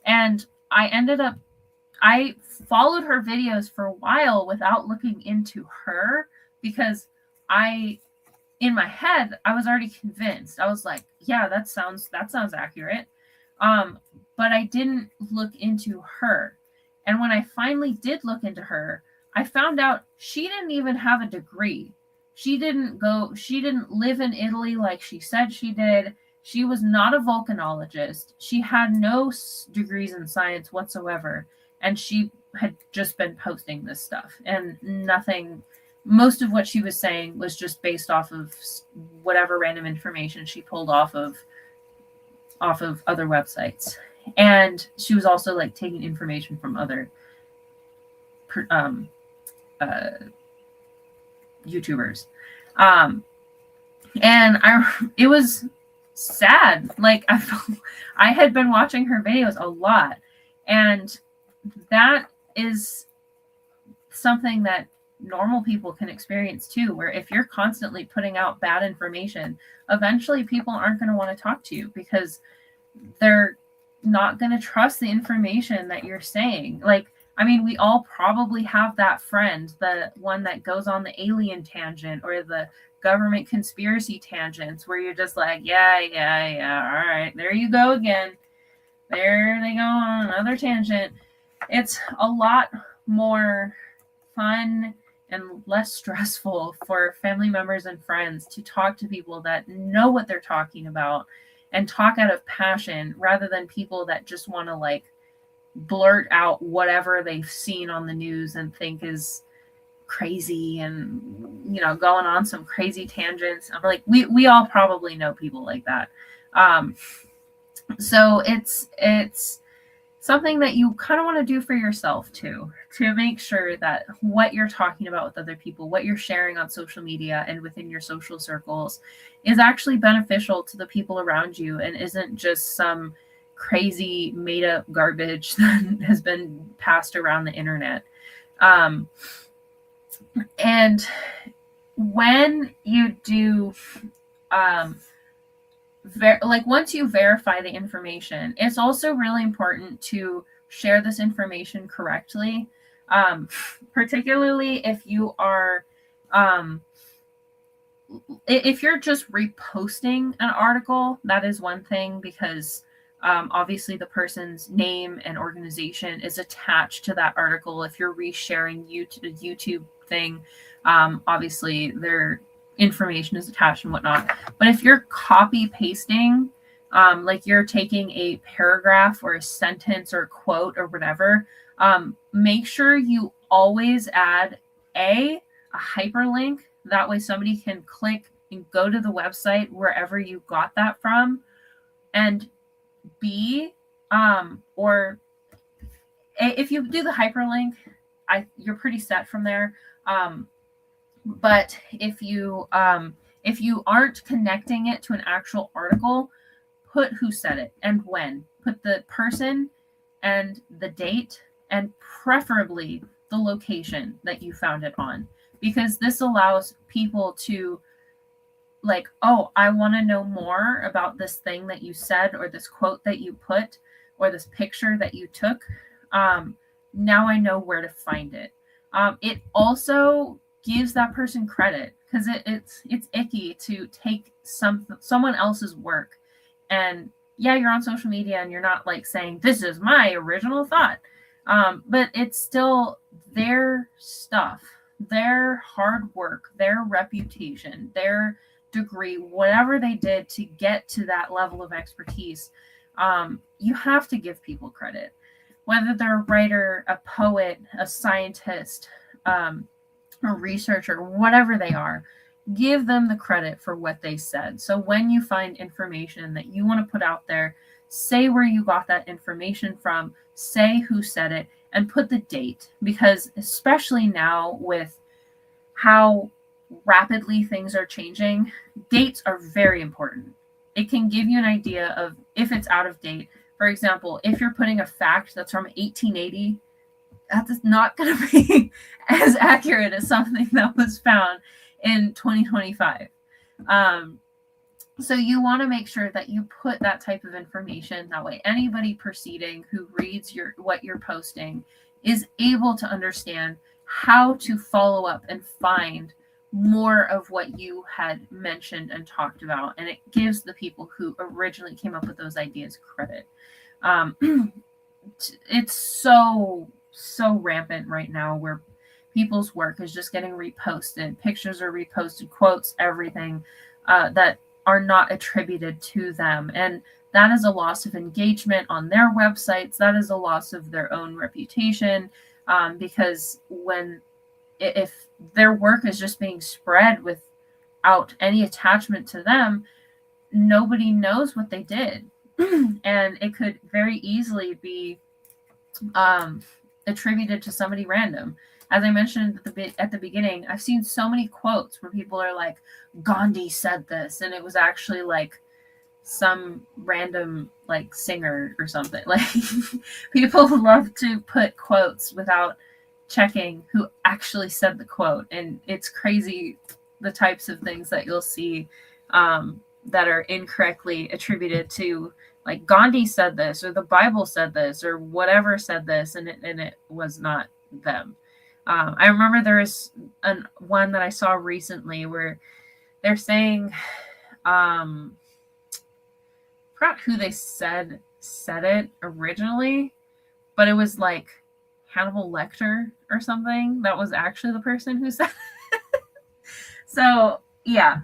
And I followed her videos for a while without looking into her, because in my head, I was already convinced. I was like, yeah, that sounds accurate. But I didn't look into her. And when I finally did look into her, I found out she didn't even have a degree. She didn't live in Italy like she said she did. She was not a volcanologist. She had no degrees in science whatsoever. And she had just been posting this stuff, and most of what she was saying was just based off of whatever random information she pulled off of other websites. And she was also like taking information from other YouTubers. And it was sad. Like, I had been watching her videos a lot, and that is something that normal people can experience too, where if you're constantly putting out bad information, eventually people aren't going to want to talk to you, because they're not going to trust the information that you're saying. Like, I mean, we all probably have that friend, the one that goes on the alien tangent or the government conspiracy tangents, where you're just like, yeah, all right, there you go again. There they go on another tangent. It's a lot more fun and less stressful for family members and friends to talk to people that know what they're talking about and talk out of passion, rather than people that just want to like blurt out whatever they've seen on the news and think is crazy, and going on some crazy tangents. I'm like, we all probably know people like that. So it's something that you kind of want to do for yourself too, to make sure that what you're talking about with other people, what you're sharing on social media and within your social circles, is actually beneficial to the people around you, and isn't just some crazy made up garbage that has been passed around the internet. And when you do, once you verify the information, it's also really important to share this information correctly, particularly if you are, if you're just reposting an article. That is one thing, because obviously the person's name and organization is attached to that article. If you're resharing the YouTube thing, obviously their information is attached and whatnot. But if you're copy pasting, like you're taking a paragraph or a sentence or a quote or whatever, make sure you always add a hyperlink. That way somebody can click and go to the website wherever you got that from. And B, or if you do the hyperlink, you're pretty set from there. But if you aren't connecting it to an actual article, put who said it and when. Put the person and the date, and preferably the location that you found it on, because this allows people to like, oh, I want to know more about this thing that you said, or this quote that you put, or this picture that you took. Now I know where to find it. It also gives that person credit, because it's icky to take someone else's work, and yeah, you're on social media and you're not like saying this is my original thought, but it's still their stuff, their hard work, their reputation, their degree, whatever they did to get to that level of expertise. You have to give people credit, whether they're a writer, a poet, a scientist, a researcher, whatever they are. Give them the credit for what they said. So when you find information that you want to put out there, say where you got that information from, say who said it, and put the date. Because especially now with how rapidly things are changing, dates are very important. It can give you an idea of if it's out of date. For example, if you're putting a fact that's from 1880, that's not going to be as accurate as something that was found in 2025. So you want to make sure that you put that type of information. That way anybody proceeding who reads what you're posting is able to understand how to follow up and find more of what you had mentioned and talked about. And it gives the people who originally came up with those ideas credit. It's so rampant right now where people's work is just getting reposted. Pictures are reposted, quotes, everything that are not attributed to them. And that is a loss of engagement on their websites. That is a loss of their own reputation, because if their work is just being spread without any attachment to them, nobody knows what they did. And it could very easily be attributed to somebody random. As I mentioned at the beginning, I've seen so many quotes where people are like, Gandhi said this, and it was actually like some random like singer or something. Like people love to put quotes without checking who actually said the quote, and it's crazy the types of things that you'll see that are incorrectly attributed to, like Gandhi said this, or the Bible said this, or whatever said this, and it was not them. I remember there was one that I saw recently where they're saying, I forgot who they said it originally, but it was like Hannibal Lecter or something. That was actually the person who said it. So yeah,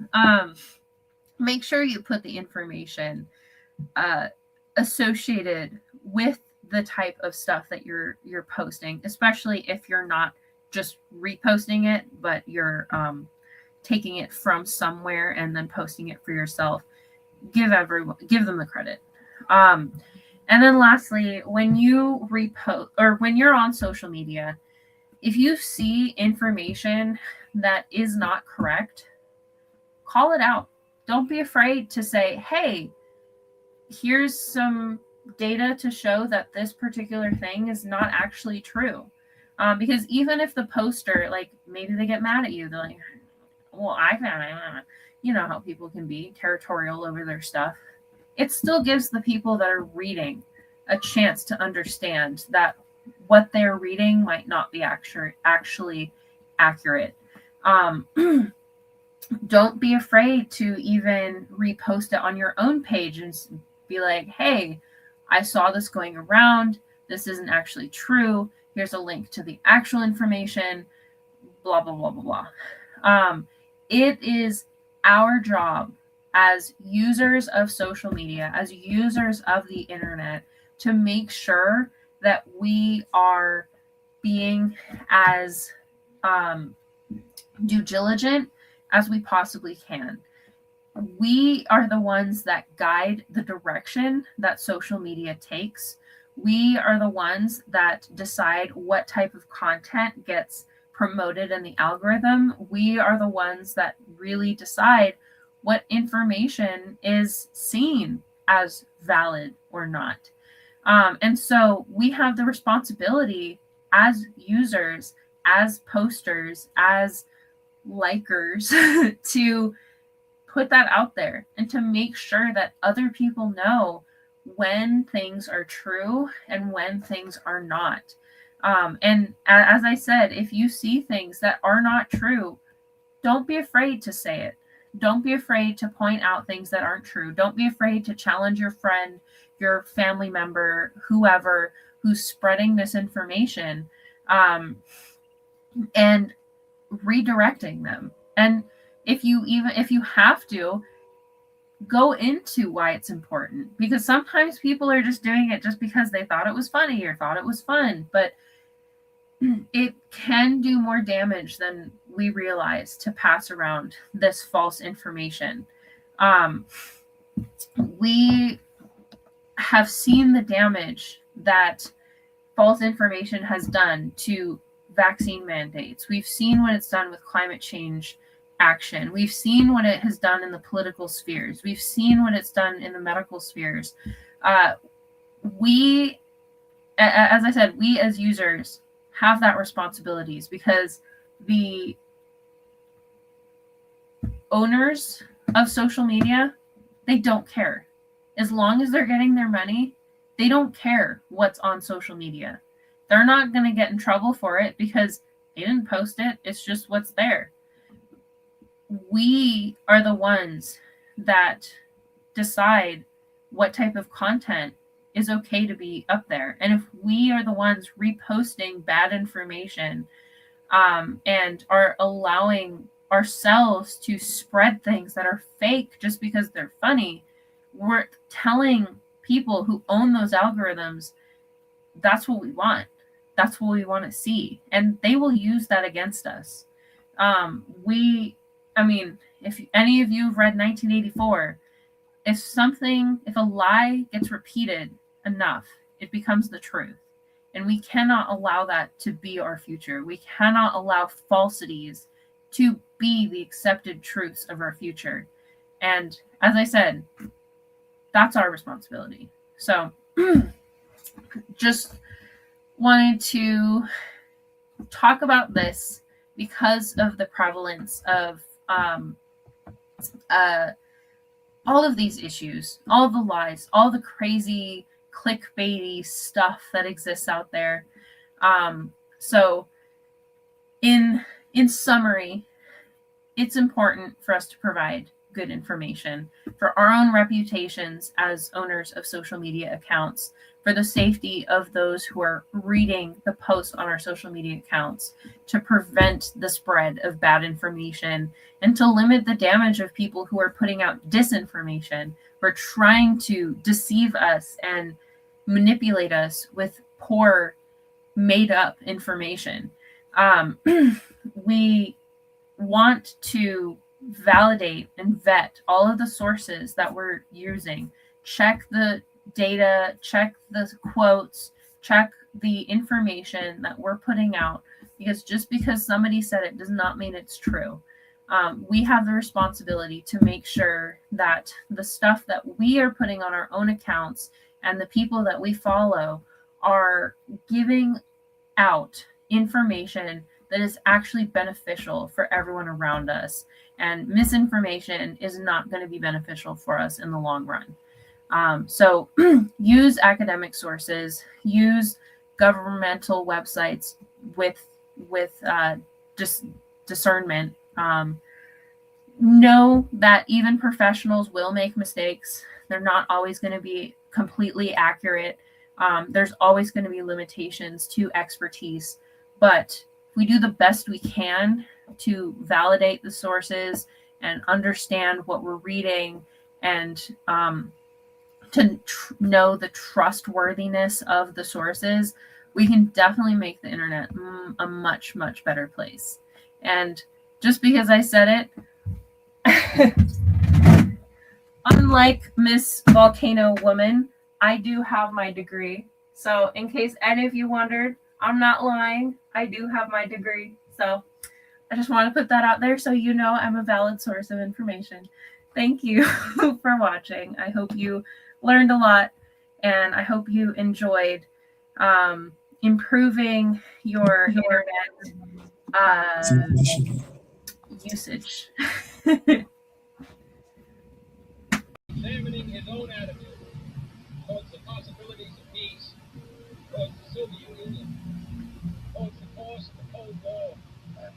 make sure you put the information associated with the type of stuff that you're posting, especially if you're not just reposting it, but you're taking it from somewhere and then posting it for yourself. Give them the credit. And then lastly, when you repost or when you're on social media, if you see information that is not correct, call it out. Don't be afraid to say, hey, here's some data to show that this particular thing is not actually true. Because even if the poster, like maybe they get mad at you, they're like, well, I found it. You know how people can be territorial over their stuff. It still gives the people that are reading a chance to understand that what they're reading might not be actually accurate. Don't be afraid to even repost it on your own page and be like, hey, I saw this going around. This isn't actually true. Here's a link to the actual information, blah, blah, blah, blah, blah. It is our job as users of social media, as users of the internet, to make sure that we are being as due diligent as we possibly can. We are the ones that guide the direction that social media takes. We are the ones that decide what type of content gets promoted in the algorithm. We are the ones that really decide what information is seen as valid or not. And so we have the responsibility as users, as posters, as likers to put that out there and to make sure that other people know when things are true and when things are not. And as I said, if you see things that are not true, don't be afraid to say it. Don't be afraid to point out things that aren't true. Don't be afraid to challenge your friend, your family member, whoever who's spreading misinformation, and redirecting them. And if you have to, go into why it's important, because sometimes people are just doing it just because they thought it was funny or thought it was fun, but it can do more damage than we realize to pass around this false information. We have seen the damage that false information has done to vaccine mandates. We've seen what it's done with climate change action. We've seen what it has done in the political spheres. We've seen what it's done in the medical spheres. We, as I said, we as users have that responsibilities, because the owners of social media, they don't care. As long as they're getting their money, they don't care what's on social media. They're not going to get in trouble for it because they didn't post it. It's just what's there. We are the ones that decide what type of content is okay to be up there. And if we are the ones reposting bad information, and are allowing ourselves to spread things that are fake just because they're funny, we're telling people who own those algorithms, that's what we want. That's what we want to see. And they will use that against us. If any of you have read 1984, if a lie gets repeated enough, it becomes the truth. And we cannot allow that to be our future. We cannot allow falsities to be the accepted truths of our future. And as I said, that's our responsibility. So just wanted to talk about this because of the prevalence of all of these issues, all the lies, all the crazy clickbaity stuff that exists out there. So in summary, it's important for us to provide good information for our own reputations as owners of social media accounts, for the safety of those who are reading the posts on our social media accounts, to prevent the spread of bad information, and to limit the damage of people who are putting out disinformation, who are trying to deceive us and manipulate us with poor, made-up information. We want to validate and vet all of the sources that we're using. Check the data, check the quotes, check the information that we're putting out, because just because somebody said it does not mean it's true. We have the responsibility to make sure that the stuff that we are putting on our own accounts and the people that we follow are giving out information that is actually beneficial for everyone around us. And misinformation is not going to be beneficial for us in the long run. So use academic sources, use governmental websites with just discernment. Know that even professionals will make mistakes. They're not always going to be completely accurate. There's always going to be limitations to expertise, but we do the best we can to validate the sources and understand what we're reading, and to know the trustworthiness of the sources. We can definitely make the internet a much, much better place. And just because I said it, unlike Miss Volcano Woman, I do have my degree. So in case any of you wondered, I'm not lying. I do have my degree. So I just want to put that out there so you know I'm a valid source of information. Thank you for watching. I hope you learned a lot, and I hope you enjoyed improving your internet usage. Examining his own attitude towards the possibilities of peace, towards the Soviet Union, towards the course of the Cold War. It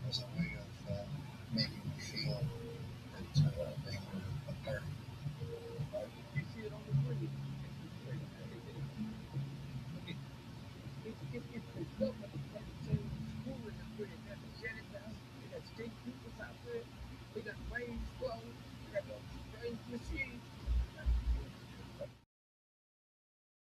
was a way